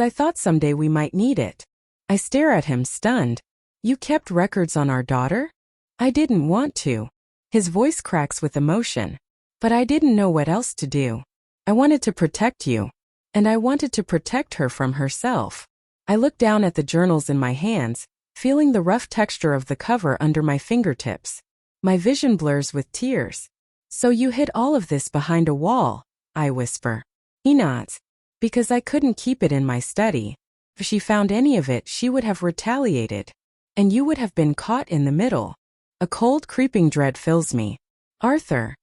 I thought someday we might need it. I stare at him, stunned. You kept records on our daughter? I didn't want to. His voice cracks with emotion. But I didn't know what else to do. I wanted to protect you. And I wanted to protect her from herself. I look down at the journals in my hands, feeling the rough texture of the cover under my fingertips. My vision blurs with tears. So you hid all of this behind a wall, I whisper. He nods. Because I couldn't keep it in my study. If she found any of it, she would have retaliated. And you would have been caught in the middle. A cold, creeping dread fills me. Arthur.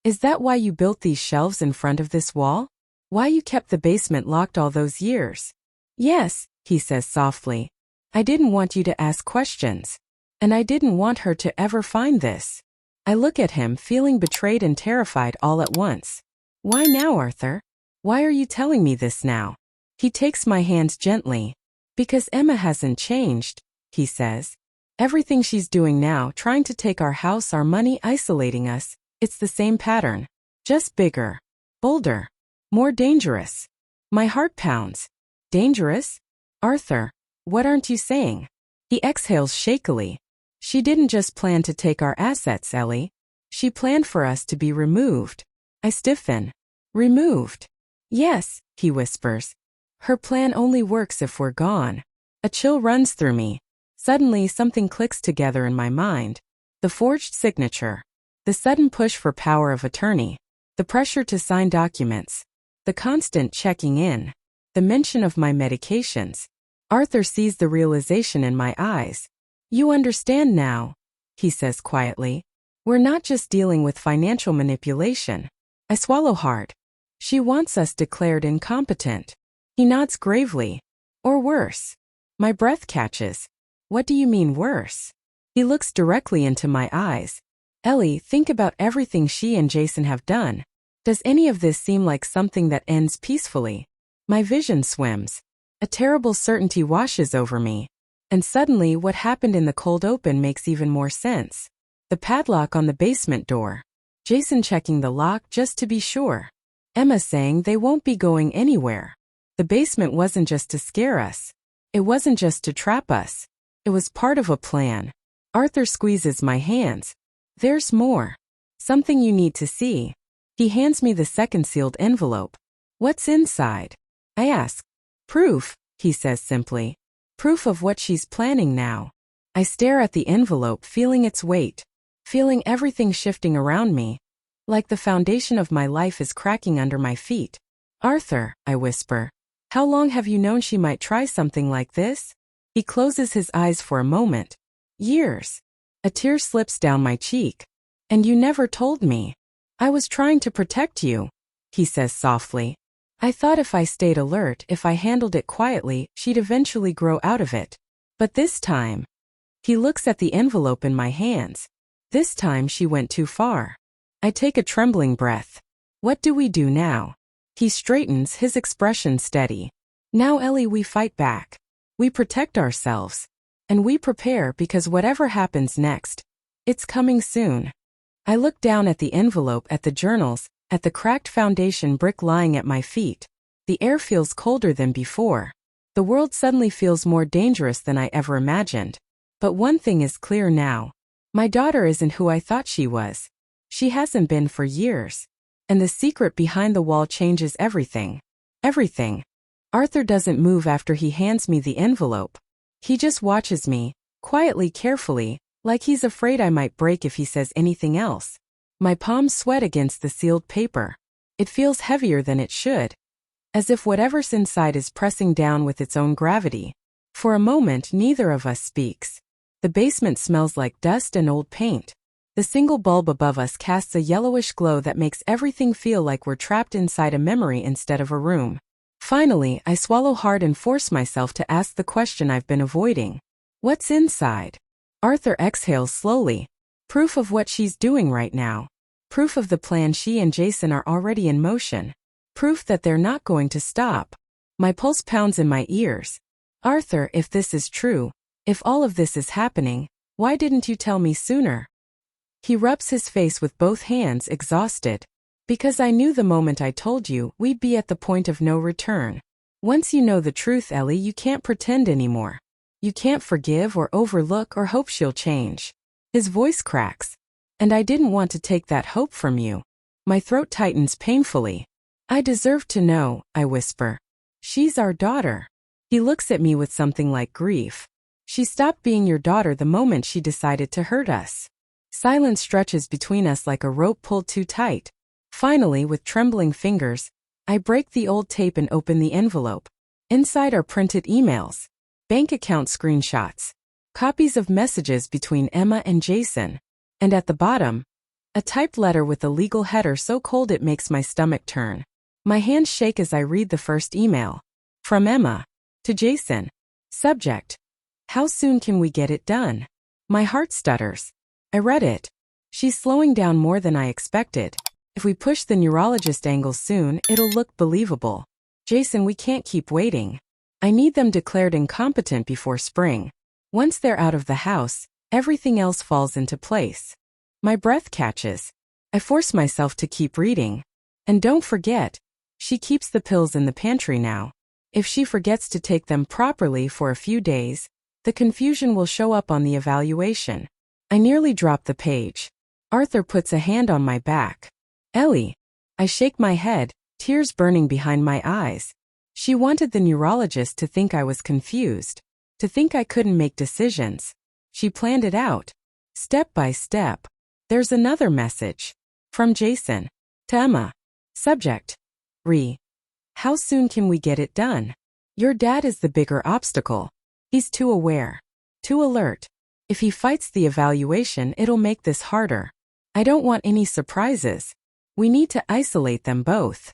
Is that why you built these shelves in front of this wall? Why you kept the basement locked all those years? Yes, he says softly. I didn't want you to ask questions. And I didn't want her to ever find this. I look at him, feeling betrayed and terrified all at once. Why now, Arthur? Why are you telling me this now? He takes my hand gently. Because Emma hasn't changed, he says. Everything she's doing now, trying to take our house, our money, isolating us, it's the same pattern. Just bigger. Bolder. More dangerous. My heart pounds. Dangerous? Arthur, what aren't you saying? He exhales shakily. She didn't just plan to take our assets, Ellie. She planned for us to be removed. I stiffen. Removed. Yes, he whispers. Her plan only works if we're gone. A chill runs through me. Suddenly something clicks together in my mind. The forged signature. The sudden push for power of attorney. The pressure to sign documents. The constant checking in. The mention of my medications. Arthur sees the realization in my eyes. You understand now, he says quietly. We're not just dealing with financial manipulation. I swallow hard. She wants us declared incompetent. He nods gravely. Or worse. My breath catches. What do you mean worse? He looks directly into my eyes. Ellie, think about everything she and Jason have done. Does any of this seem like something that ends peacefully? My vision swims. A terrible certainty washes over me. And suddenly what happened in the cold open makes even more sense. The padlock on the basement door. Jason checking the lock just to be sure. Emma saying they won't be going anywhere. The basement wasn't just to scare us. It wasn't just to trap us. It was part of a plan. Arthur squeezes my hands. There's more. Something you need to see. He hands me the second sealed envelope. What's inside? I ask. Proof, he says simply. Proof of what she's planning now. I stare at the envelope, feeling its weight. Feeling everything shifting around me. Like the foundation of my life is cracking under my feet. Arthur, I whisper. How long have you known she might try something like this? He closes his eyes for a moment. Years. A tear slips down my cheek. And you never told me. I was trying to protect you, he says softly. I thought if I stayed alert, if I handled it quietly, she'd eventually grow out of it. But this time. He looks at the envelope in my hands. This time she went too far. I take a trembling breath. What do we do now? He straightens, his expression steady. Now, Ellie, we fight back. We protect ourselves. And we prepare because whatever happens next, it's coming soon. I look down at the envelope, at the journals, at the cracked foundation brick lying at my feet. The air feels colder than before. The world suddenly feels more dangerous than I ever imagined. But one thing is clear now. My daughter isn't who I thought she was. She hasn't been for years. And the secret behind the wall changes everything. Everything. Arthur doesn't move after he hands me the envelope. He just watches me, quietly, carefully, like he's afraid I might break if he says anything else. My palms sweat against the sealed paper. It feels heavier than it should. As if whatever's inside is pressing down with its own gravity. For a moment, neither of us speaks. The basement smells like dust and old paint. The single bulb above us casts a yellowish glow that makes everything feel like we're trapped inside a memory instead of a room. Finally, I swallow hard and force myself to ask the question I've been avoiding. What's inside? Arthur exhales slowly. Proof of what she's doing right now. Proof of the plan she and Jason are already in motion. Proof that they're not going to stop. My pulse pounds in my ears. Arthur, if this is true, if all of this is happening, why didn't you tell me sooner? He rubs his face with both hands, exhausted. Because I knew the moment I told you, we'd be at the point of no return. Once you know the truth, Ellie, you can't pretend anymore. You can't forgive or overlook or hope she'll change. His voice cracks. And I didn't want to take that hope from you. My throat tightens painfully. I deserve to know, I whisper. She's our daughter. He looks at me with something like grief. She stopped being your daughter the moment she decided to hurt us. Silence stretches between us like a rope pulled too tight. Finally, with trembling fingers, I break the old tape and open the envelope. Inside are printed emails, bank account screenshots, copies of messages between Emma and Jason, and at the bottom, a typed letter with a legal header so cold it makes my stomach turn. My hands shake as I read the first email. From Emma. To Jason. Subject. How soon can we get it done? My heart stutters. I read it. She's slowing down more than I expected. If we push the neurologist angle soon, it'll look believable. Jason, we can't keep waiting. I need them declared incompetent before spring. Once they're out of the house, everything else falls into place. My breath catches. I force myself to keep reading. And don't forget, she keeps the pills in the pantry now. If she forgets to take them properly for a few days, the confusion will show up on the evaluation. I nearly drop the page. Arthur puts a hand on my back. Ellie. I shake my head, tears burning behind my eyes. She wanted the neurologist to think I was confused, to think I couldn't make decisions. She planned it out, step by step. There's another message. From Jason. To Emma. Subject. Re. How soon can we get it done? Your dad is the bigger obstacle. He's too aware. Too alert. If he fights the evaluation, it'll make this harder. I don't want any surprises. We need to isolate them both.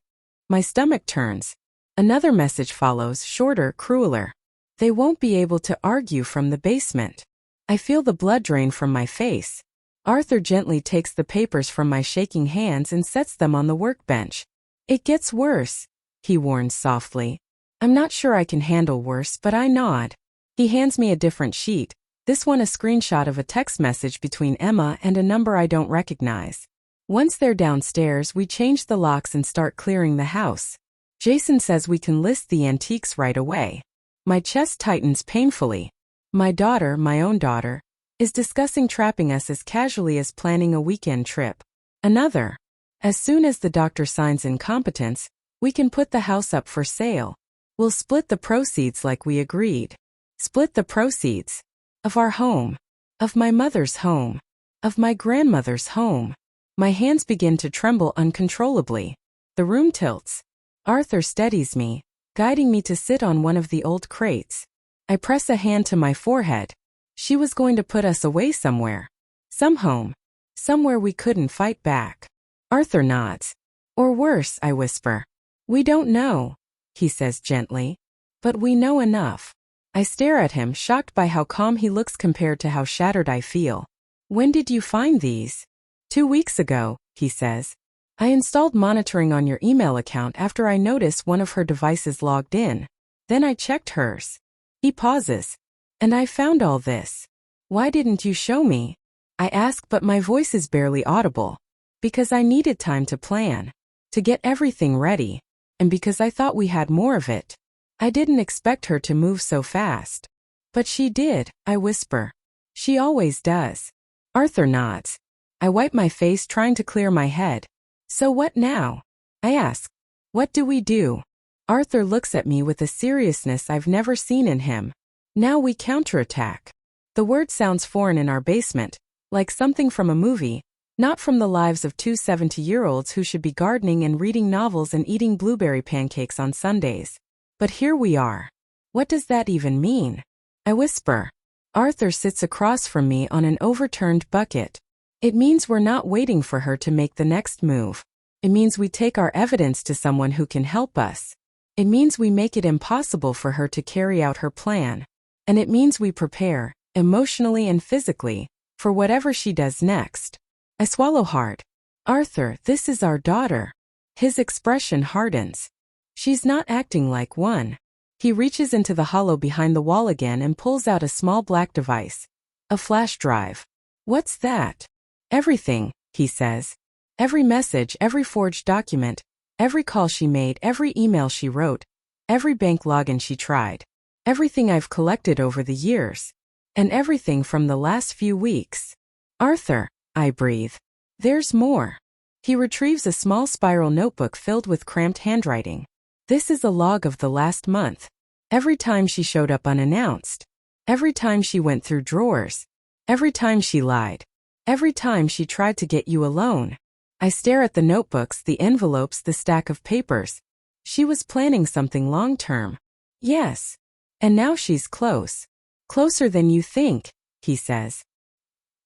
My stomach turns. Another message follows, shorter, crueler. They won't be able to argue from the basement. I feel the blood drain from my face. Arthur gently takes the papers from my shaking hands and sets them on the workbench. It gets worse, he warns softly. I'm not sure I can handle worse, but I nod. He hands me a different sheet, this one a screenshot of a text message between Emma and a number I don't recognize. Once they're downstairs, we change the locks and start clearing the house. Jason says we can list the antiques right away. My chest tightens painfully. My daughter, my own daughter, is discussing trapping us as casually as planning a weekend trip. Another. As soon as the doctor signs incompetence, we can put the house up for sale. We'll split the proceeds like we agreed. Split the proceeds. Of our home. Of my mother's home. Of my grandmother's home. My hands begin to tremble uncontrollably. The room tilts. Arthur steadies me, guiding me to sit on one of the old crates. I press a hand to my forehead. She was going to put us away somewhere. Some home. Somewhere we couldn't fight back. Arthur nods. Or worse, I whisper. We don't know, he says gently. But we know enough. I stare at him, shocked by how calm he looks compared to how shattered I feel. When did you find these? 2 weeks ago, he says. I installed monitoring on your email account after I noticed one of her devices logged in. Then I checked hers. He pauses. And I found all this. Why didn't you show me? I ask, but my voice is barely audible. Because I needed time to plan. To get everything ready. And because I thought we had more of it. I didn't expect her to move so fast. But she did, I whisper. She always does. Arthur nods. I wipe my face, trying to clear my head. So what now? I ask. What do we do? Arthur looks at me with a seriousness I've never seen in him. Now we counterattack. The word sounds foreign in our basement, like something from a movie, not from the lives of two 70-year-olds who should be gardening and reading novels and eating blueberry pancakes on Sundays. But here we are. What does that even mean? I whisper. Arthur sits across from me on an overturned bucket. It means we're not waiting for her to make the next move. It means we take our evidence to someone who can help us. It means we make it impossible for her to carry out her plan. And it means we prepare, emotionally and physically, for whatever she does next. I swallow hard. Arthur, this is our daughter. His expression hardens. She's not acting like one. He reaches into the hollow behind the wall again and pulls out a small black device. A flash drive. What's that? Everything, he says. Every message, every forged document, every call she made, every email she wrote, every bank login she tried. Everything I've collected over the years. And everything from the last few weeks. Arthur, I breathe. There's more. He retrieves a small spiral notebook filled with cramped handwriting. This is a log of the last month. Every time she showed up unannounced. Every time she went through drawers. Every time she lied. Every time she tried to get you alone. I stare at the notebooks, the envelopes, the stack of papers. She was planning something long-term. Yes. And now she's close. Closer than you think, he says.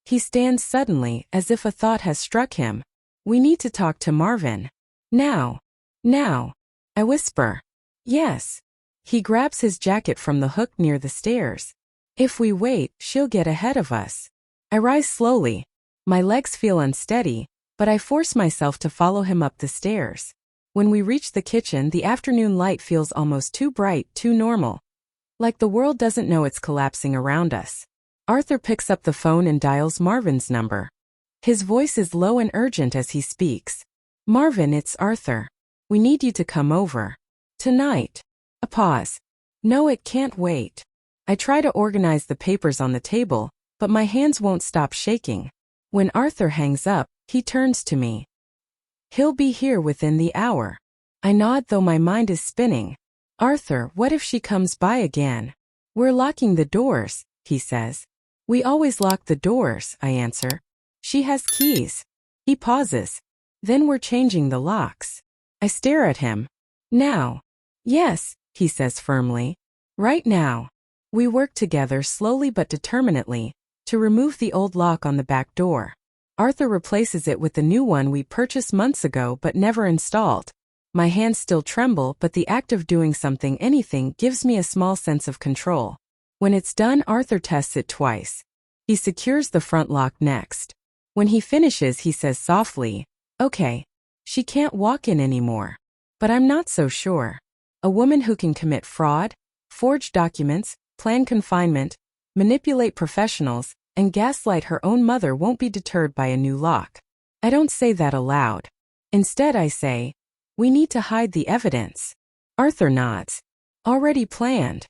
He stands suddenly, as if a thought has struck him. We need to talk to Marvin. Now. Now. I whisper. Yes. He grabs his jacket from the hook near the stairs. If we wait, she'll get ahead of us. I rise slowly. My legs feel unsteady, but I force myself to follow him up the stairs. When we reach the kitchen, the afternoon light feels almost too bright, too normal. Like the world doesn't know it's collapsing around us. Arthur picks up the phone and dials Marvin's number. His voice is low and urgent as he speaks. Marvin, it's Arthur. We need you to come over. Tonight. A pause. No, it can't wait. I try to organize the papers on the table, but my hands won't stop shaking. When Arthur hangs up, he turns to me. He'll be here within the hour. I nod though my mind is spinning. Arthur, what if she comes by again? We're locking the doors, he says. We always lock the doors, I answer. She has keys. He pauses. Then we're changing the locks. I stare at him. Now. Yes, he says firmly. Right now. We work together slowly but determinedly to remove the old lock on the back door. Arthur replaces it with the new one we purchased months ago but never installed. My hands still tremble, but the act of doing anything gives me a small sense of control. When it's done, Arthur tests it twice. He secures the front lock next. When he finishes, he says softly, "Okay, she can't walk in anymore." But I'm not so sure. A woman who can commit fraud, forge documents, plan confinement, manipulate professionals, and gaslight her own mother won't be deterred by a new lock. I don't say that aloud. Instead, I say, we need to hide the evidence. Arthur nods. Already planned.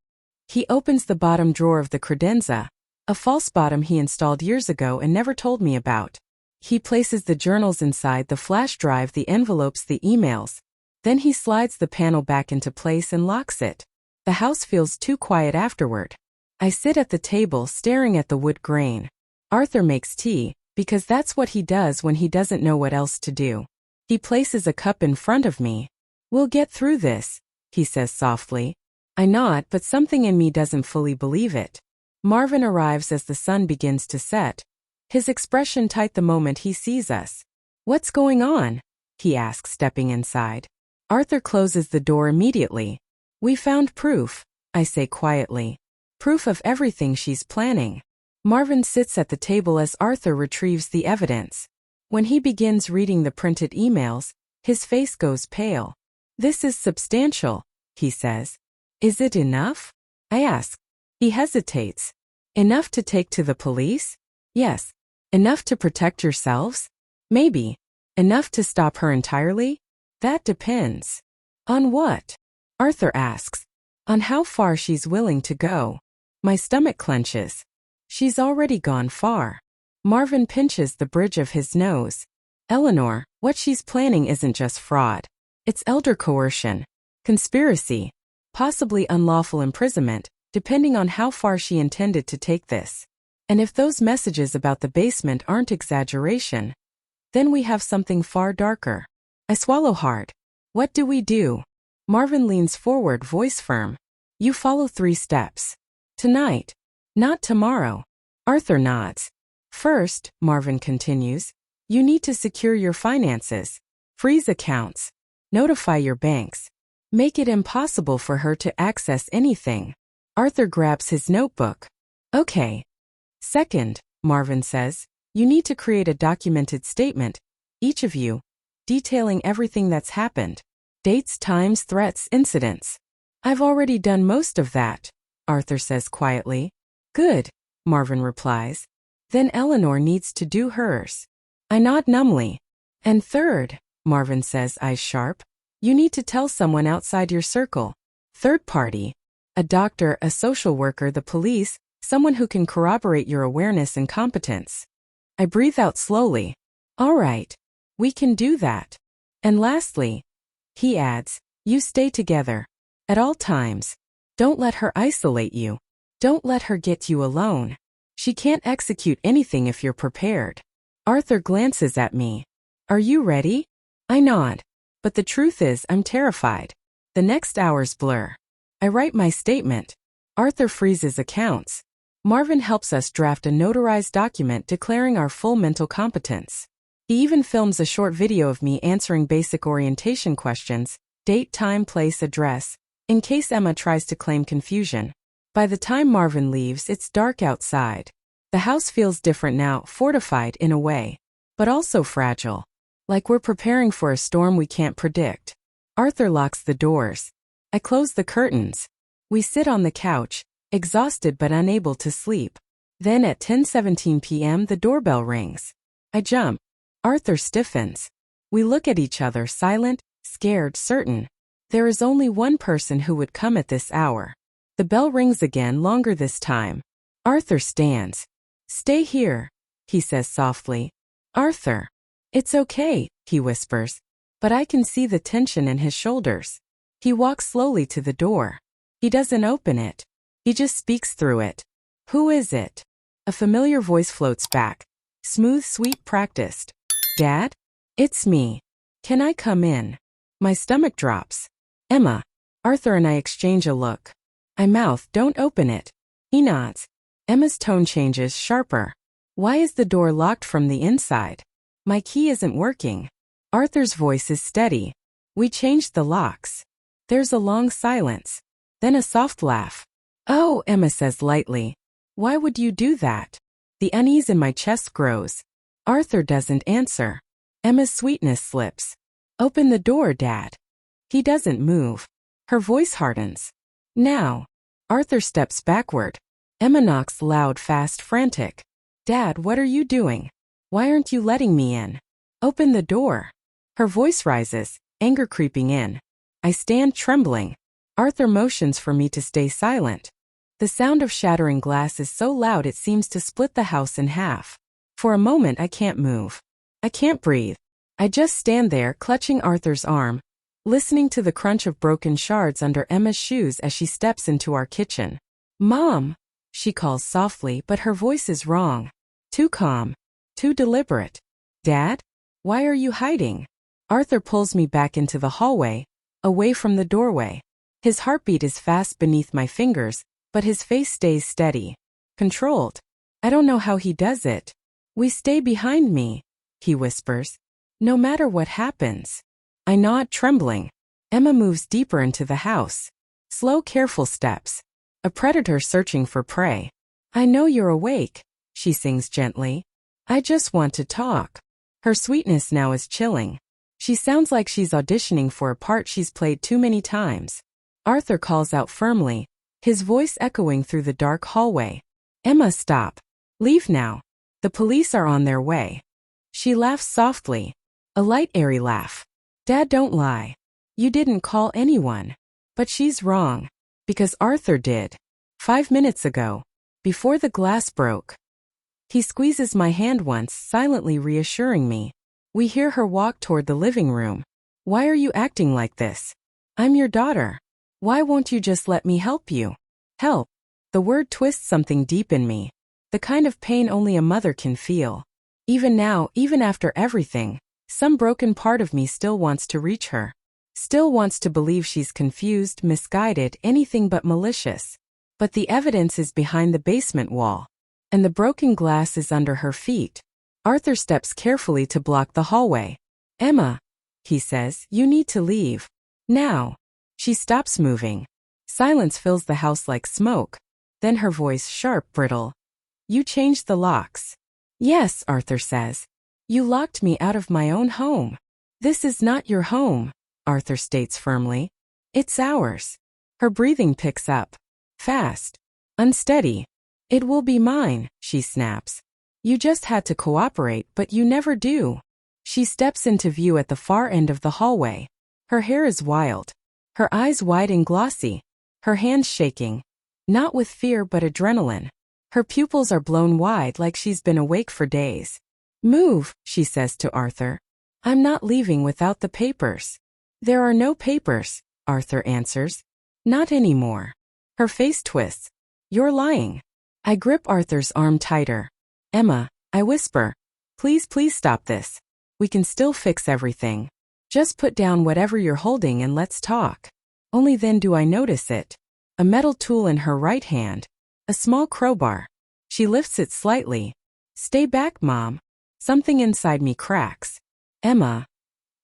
He opens the bottom drawer of the credenza, a false bottom he installed years ago and never told me about. He places the journals inside the flash drive, the envelopes, the emails. Then he slides the panel back into place and locks it. The house feels too quiet afterward. I sit at the table staring at the wood grain. Arthur makes tea, because that's what he does when he doesn't know what else to do. He places a cup in front of me. We'll get through this, he says softly. I nod, but something in me doesn't fully believe it. Marvin arrives as the sun begins to set. His expression tight the moment he sees us. What's going on? He asks, stepping inside. Arthur closes the door immediately. We found proof, I say quietly. Proof of everything she's planning. Marvin sits at the table as Arthur retrieves the evidence. When he begins reading the printed emails, his face goes pale. This is substantial, he says. Is it enough? I ask. He hesitates. Enough to take to the police? Yes. Enough to protect yourselves? Maybe. Enough to stop her entirely? That depends. On what? Arthur asks. On how far she's willing to go. My stomach clenches. She's already gone far. Marvin pinches the bridge of his nose. Eleanor, what she's planning isn't just fraud. It's elder coercion, conspiracy, possibly unlawful imprisonment, depending on how far she intended to take this. And if those messages about the basement aren't exaggeration, then we have something far darker. I swallow hard. What do we do? Marvin leans forward, voice firm. You follow 3 steps. Tonight. Not tomorrow. Arthur nods. First, Marvin continues, you need to secure your finances. Freeze accounts. Notify your banks. Make it impossible for her to access anything. Arthur grabs his notebook. Okay. Second, Marvin says, you need to create a documented statement, each of you, detailing everything that's happened. Dates, times, threats, incidents. I've already done most of that, Arthur says quietly. Good, Marvin replies. Then Eleanor needs to do hers. I nod numbly. And third, Marvin says, eyes sharp, you need to tell someone outside your circle. Third party. A doctor, a social worker, the police, someone who can corroborate your awareness and competence. I breathe out slowly. All right. We can do that. And lastly, he adds, you stay together. At all times. Don't let her isolate you. Don't let her get you alone. She can't execute anything if you're prepared. Arthur glances at me. Are you ready? I nod. But the truth is, I'm terrified. The next hours blur. I write my statement. Arthur freezes accounts. Marvin helps us draft a notarized document declaring our full mental competence. He even films a short video of me answering basic orientation questions, date, time, place, address, in case Emma tries to claim confusion. By the time Marvin leaves, it's dark outside. The house feels different now, fortified in a way, but also fragile. Like we're preparing for a storm we can't predict. Arthur locks the doors. I close the curtains. We sit on the couch, exhausted but unable to sleep. Then at 10:17 p.m. the doorbell rings. I jump. Arthur stiffens. We look at each other, silent, scared, certain. There is only one person who would come at this hour. The bell rings again, longer this time. Arthur stands. Stay here, he says softly. Arthur. It's okay, he whispers. but I can see the tension in his shoulders. He walks slowly to the door. He doesn't open it. He just speaks through it. Who is it? A familiar voice floats back. Smooth, sweet, practiced. Dad? It's me. Can I come in? My stomach drops. Emma. Arthur and I exchange a look. I mouth, don't open it. He nods. Emma's tone changes, sharper. Why is the door locked from the inside? My key isn't working. Arthur's voice is steady. We changed the locks. There's a long silence. Then a soft laugh. Oh, Emma says lightly. Why would you do that? The unease in my chest grows. Arthur doesn't answer. Emma's sweetness slips. Open the door, Dad. He doesn't move. Her voice hardens. Now. Arthur steps backward. Emma knocks loud, fast, frantic. Dad, what are you doing? Why aren't you letting me in? Open the door. Her voice rises, anger creeping in. I stand trembling. Arthur motions for me to stay silent. The sound of shattering glass is so loud it seems to split the house in half. For a moment I can't move. I can't breathe. I just stand there, clutching Arthur's arm, listening to the crunch of broken shards under Emma's shoes as she steps into our kitchen. Mom, she calls softly, but her voice is wrong. Too calm. Too deliberate. Dad? Why are you hiding? Arthur pulls me back into the hallway, away from the doorway. His heartbeat is fast beneath my fingers, but his face stays steady. Controlled. I don't know how he does it. We stay behind me, he whispers. No matter what happens. I nod, trembling. Emma moves deeper into the house. Slow, careful steps. A predator searching for prey. I know you're awake, she sings gently. I just want to talk. Her sweetness now is chilling. She sounds like she's auditioning for a part she's played too many times. Arthur calls out firmly, his voice echoing through the dark hallway. Emma, stop. Leave now. The police are on their way. She laughs softly. A light, airy laugh. Dad, don't lie. You didn't call anyone. But she's wrong. Because Arthur did. 5 minutes ago. Before the glass broke. He squeezes my hand once, silently reassuring me. We hear her walk toward the living room. Why are you acting like this? I'm your daughter. Why won't you just let me help you? Help. The word twists something deep in me. The kind of pain only a mother can feel. Even now, even after everything, some broken part of me still wants to reach her. Still wants to believe she's confused, misguided, anything but malicious. But the evidence is behind the basement wall. And the broken glass is under her feet. Arthur steps carefully to block the hallway. Emma, he says, you need to leave. Now. She stops moving. Silence fills the house like smoke. Then her voice sharp, brittle. You changed the locks. Yes, Arthur says. You locked me out of my own home. This is not your home, Arthur states firmly. It's ours. Her breathing picks up. Fast. Unsteady. It will be mine, she snaps. You just had to cooperate, but you never do. She steps into view at the far end of the hallway. Her hair is wild. Her eyes wide and glossy. Her hands shaking. Not with fear but adrenaline. Her pupils are blown wide like she's been awake for days. Move, she says to Arthur. I'm not leaving without the papers. There are no papers, Arthur answers. Not anymore. Her face twists. You're lying. I grip Arthur's arm tighter. Emma, I whisper. Please, please stop this. We can still fix everything. Just put down whatever you're holding and let's talk. Only then do I notice it. A metal tool in her right hand. A small crowbar. She lifts it slightly. Stay back, Mom. Something inside me cracks. Emma.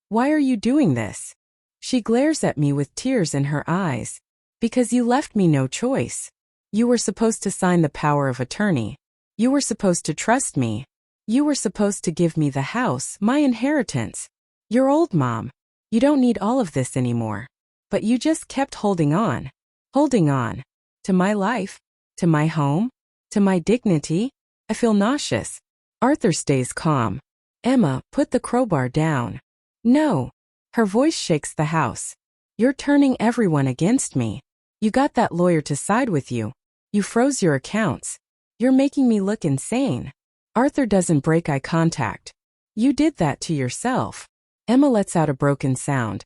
Why are you doing this? She glares at me with tears in her eyes. Because you left me no choice. You were supposed to sign the power of attorney. You were supposed to trust me. You were supposed to give me the house, my inheritance. You're old, Mom. You don't need all of this anymore. But you just kept holding on. Holding on. To my life. To my home. To my dignity. I feel nauseous. Arthur stays calm. Emma, put the crowbar down. No. Her voice shakes the house. You're turning everyone against me. You got that lawyer to side with you. You froze your accounts. You're making me look insane. Arthur doesn't break eye contact. You did that to yourself. Emma lets out a broken sound.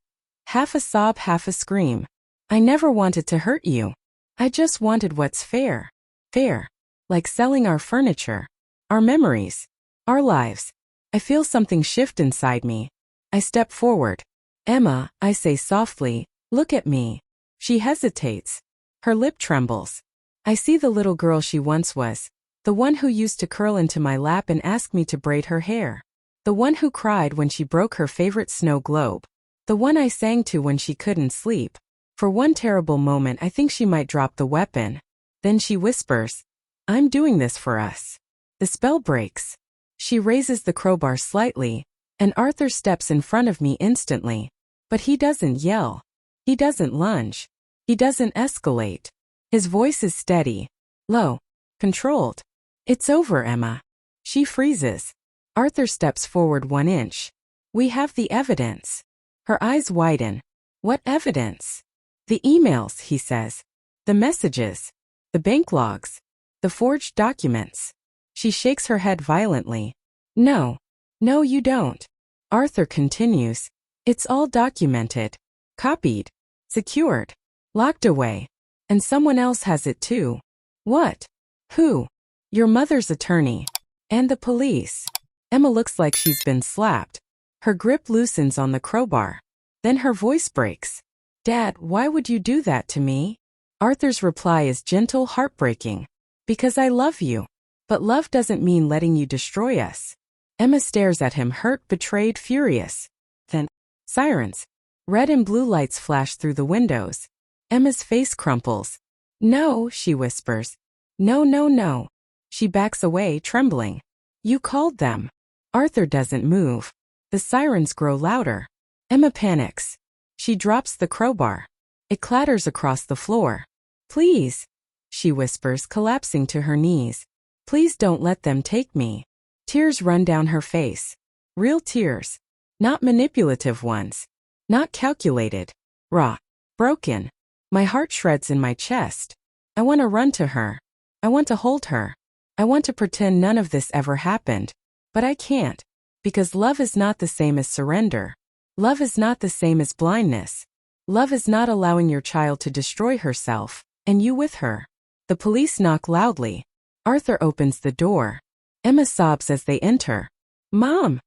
Half a sob, half a scream. I never wanted to hurt you. I just wanted what's fair. Fair. Like selling our furniture. Our memories. Our lives. I feel something shift inside me. I step forward. Emma, I say softly, look at me. She hesitates. Her lip trembles. I see the little girl she once was. The one who used to curl into my lap and ask me to braid her hair. The one who cried when she broke her favorite snow globe. The one I sang to when she couldn't sleep. For one terrible moment I think she might drop the weapon. Then she whispers, I'm doing this for us. The spell breaks. She raises the crowbar slightly, and Arthur steps in front of me instantly. But he doesn't yell. He doesn't lunge. He doesn't escalate. His voice is steady, low, controlled. It's over, Emma. She freezes. Arthur steps forward 1 inch. We have the evidence. Her eyes widen. What evidence? The emails, he says. The messages. The bank logs. The forged documents. She shakes her head violently. No. No, you don't. Arthur continues. It's all documented. Copied. Secured. Locked away. And someone else has it too. What? Who? Your mother's attorney. And the police. Emma looks like she's been slapped. Her grip loosens on the crowbar. Then her voice breaks. Dad, why would you do that to me? Arthur's reply is gentle, heartbreaking. Because I love you. But love doesn't mean letting you destroy us. Emma stares at him, hurt, betrayed, furious. Then, sirens. Red and blue lights flash through the windows. Emma's face crumples. No, she whispers. No, no, no. She backs away, trembling. You called them. Arthur doesn't move. The sirens grow louder. Emma panics. She drops the crowbar. It clatters across the floor. Please, she whispers, collapsing to her knees. Please don't let them take me. Tears run down her face. Real tears. Not manipulative ones. Not calculated. Raw. Broken. My heart shreds in my chest. I want to run to her. I want to hold her. I want to pretend none of this ever happened. But I can't. Because love is not the same as surrender. Love is not the same as blindness. Love is not allowing your child to destroy herself, and you with her. The police knock loudly. Arthur opens the door. Emma sobs as they enter. Mom!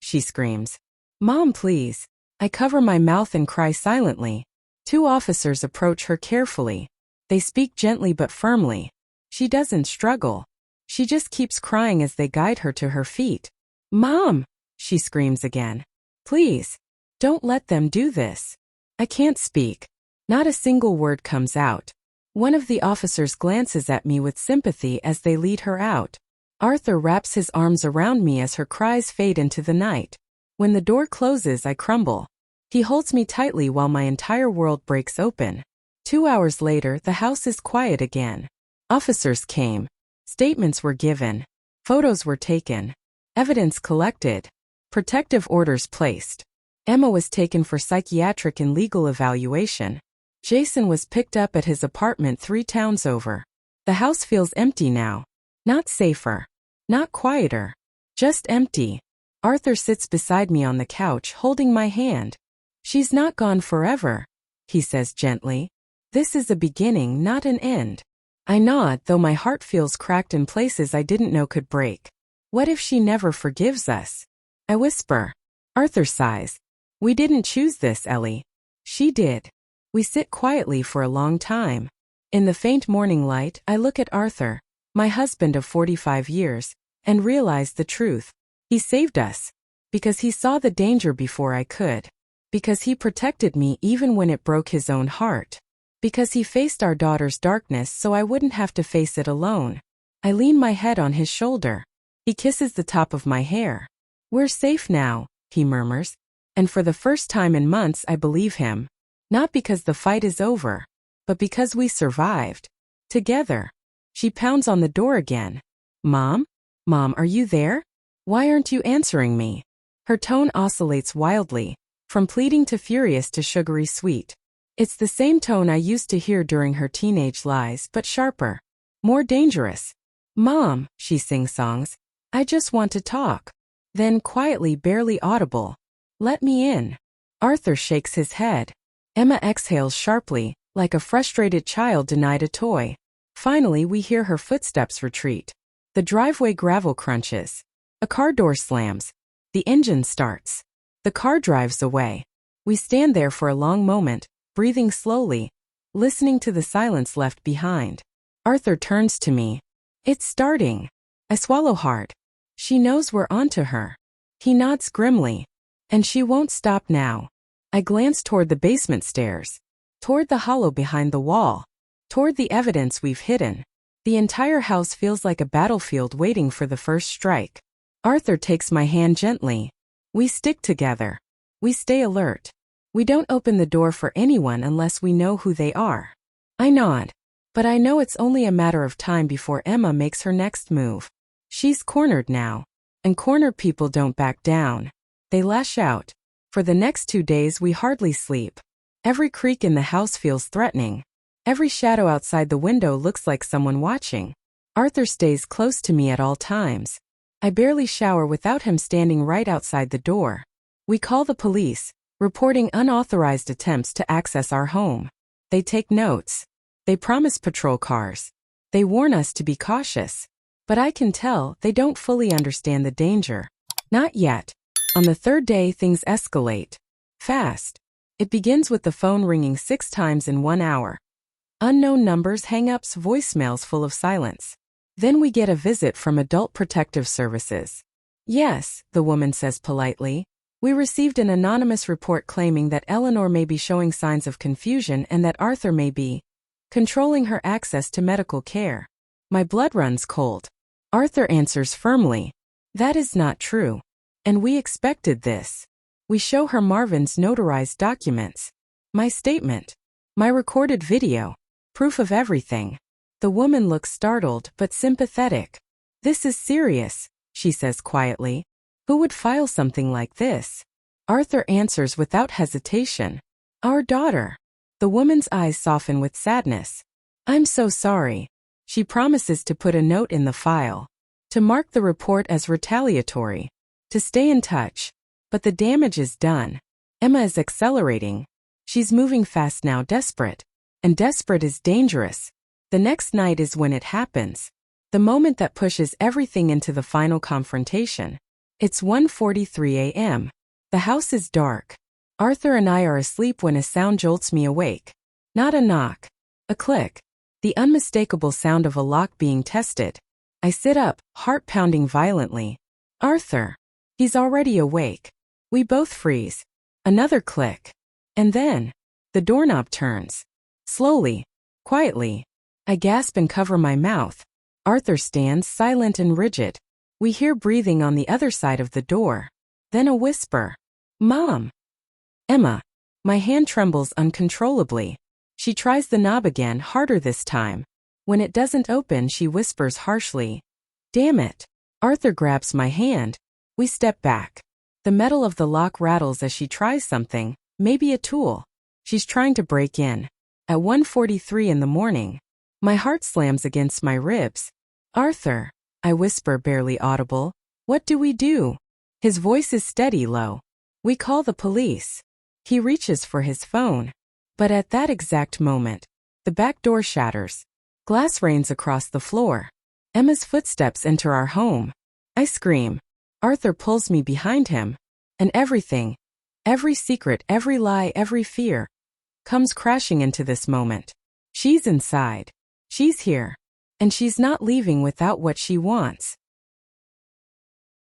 She screams. Mom, please. I cover my mouth and cry silently. 2 officers approach her carefully. They speak gently but firmly. She doesn't struggle. She just keeps crying as they guide her to her feet. Mom! She screams again. Please. Don't let them do this. I can't speak. Not a single word comes out. One of the officers glances at me with sympathy as they lead her out. Arthur wraps his arms around me as her cries fade into the night. When the door closes, I crumble. He holds me tightly while my entire world breaks open. 2 hours later, the house is quiet again. Officers came. Statements were given. Photos were taken. Evidence collected. Protective orders placed. Emma was taken for psychiatric and legal evaluation. Jason was picked up at his apartment 3 towns over. The house feels empty now. Not safer. Not quieter. Just empty. Arthur sits beside me on the couch, holding my hand. She's not gone forever, he says gently. This is a beginning, not an end. I nod, though my heart feels cracked in places I didn't know could break. What if she never forgives us? I whisper. Arthur sighs. We didn't choose this, Ellie. She did. We sit quietly for a long time. In the faint morning light, I look at Arthur, my husband of 45 years, and realize the truth. He saved us. Because he saw the danger before I could. Because he protected me even when it broke his own heart. Because he faced our daughter's darkness so I wouldn't have to face it alone. I lean my head on his shoulder. He kisses the top of my hair. We're safe now, he murmurs. And for the first time in months I believe him. Not because the fight is over, but because we survived. Together. She pounds on the door again. Mom? Mom, are you there? Why aren't you answering me? Her tone oscillates wildly, from pleading to furious to sugary sweet. It's the same tone I used to hear during her teenage lies, but sharper. More dangerous. Mom, she sing-songs. I just want to talk. Then quietly, barely audible. Let me in. Arthur shakes his head. Emma exhales sharply, like a frustrated child denied a toy. Finally, we hear her footsteps retreat. The driveway gravel crunches. A car door slams. The engine starts. The car drives away. We stand there for a long moment, breathing slowly, listening to the silence left behind. Arthur turns to me. It's starting. I swallow hard. She knows we're onto her. He nods grimly. And she won't stop now. I glance toward the basement stairs. Toward the hollow behind the wall. Toward the evidence we've hidden. The entire house feels like a battlefield waiting for the first strike. Arthur takes my hand gently. We stick together. We stay alert. We don't open the door for anyone unless we know who they are. I nod. But I know it's only a matter of time before Emma makes her next move. She's cornered now. And cornered people don't back down. They lash out. For the next 2 days we hardly sleep. Every creak in the house feels threatening. Every shadow outside the window looks like someone watching. Arthur stays close to me at all times. I barely shower without him standing right outside the door. We call the police, reporting unauthorized attempts to access our home. They take notes. They promise patrol cars. They warn us to be cautious. But I can tell they don't fully understand the danger. Not yet. On the 3rd day, things escalate. Fast. It begins with the phone ringing 6 times in 1 hour. Unknown numbers, hang-ups, voicemails full of silence. Then we get a visit from Adult Protective Services. Yes, the woman says politely. We received an anonymous report claiming that Eleanor may be showing signs of confusion and that Arthur may be controlling her access to medical care. My blood runs cold. Arthur answers firmly. That is not true. And we expected this. We show her Marvin's notarized documents. My statement. My recorded video. Proof of everything. The woman looks startled but sympathetic. This is serious, she says quietly. Who would file something like this? Arthur answers without hesitation. Our daughter. The woman's eyes soften with sadness. I'm so sorry. She promises to put a note in the file. To mark the report as retaliatory. To stay in touch. But the damage is done. Emma is accelerating. She's moving fast now, desperate. And desperate is dangerous. The next night is when it happens. The moment that pushes everything into the final confrontation. It's 1:43 a.m. The house is dark. Arthur and I are asleep when a sound jolts me awake. Not a knock. A click. The unmistakable sound of a lock being tested. I sit up, heart pounding violently. Arthur. He's already awake. We both freeze. Another click. And then, the doorknob turns. Slowly. Quietly. I gasp and cover my mouth. Arthur stands silent and rigid. We hear breathing on the other side of the door. Then a whisper. Mom. Emma. My hand trembles uncontrollably. She tries the knob again, harder this time. When it doesn't open, she whispers harshly. Damn it. Arthur grabs my hand. We step back. The metal of the lock rattles as she tries something, maybe a tool. She's trying to break in. At 1:43 in the morning. My heart slams against my ribs. Arthur. I whisper, barely audible. What do we do? His voice is steady, low. We call the police. He reaches for his phone. But at that exact moment, the back door shatters. Glass rains across the floor. Emma's footsteps enter our home. I scream. Arthur pulls me behind him. And everything, every secret, every lie, every fear, comes crashing into this moment. She's inside. She's here. And she's not leaving without what she wants.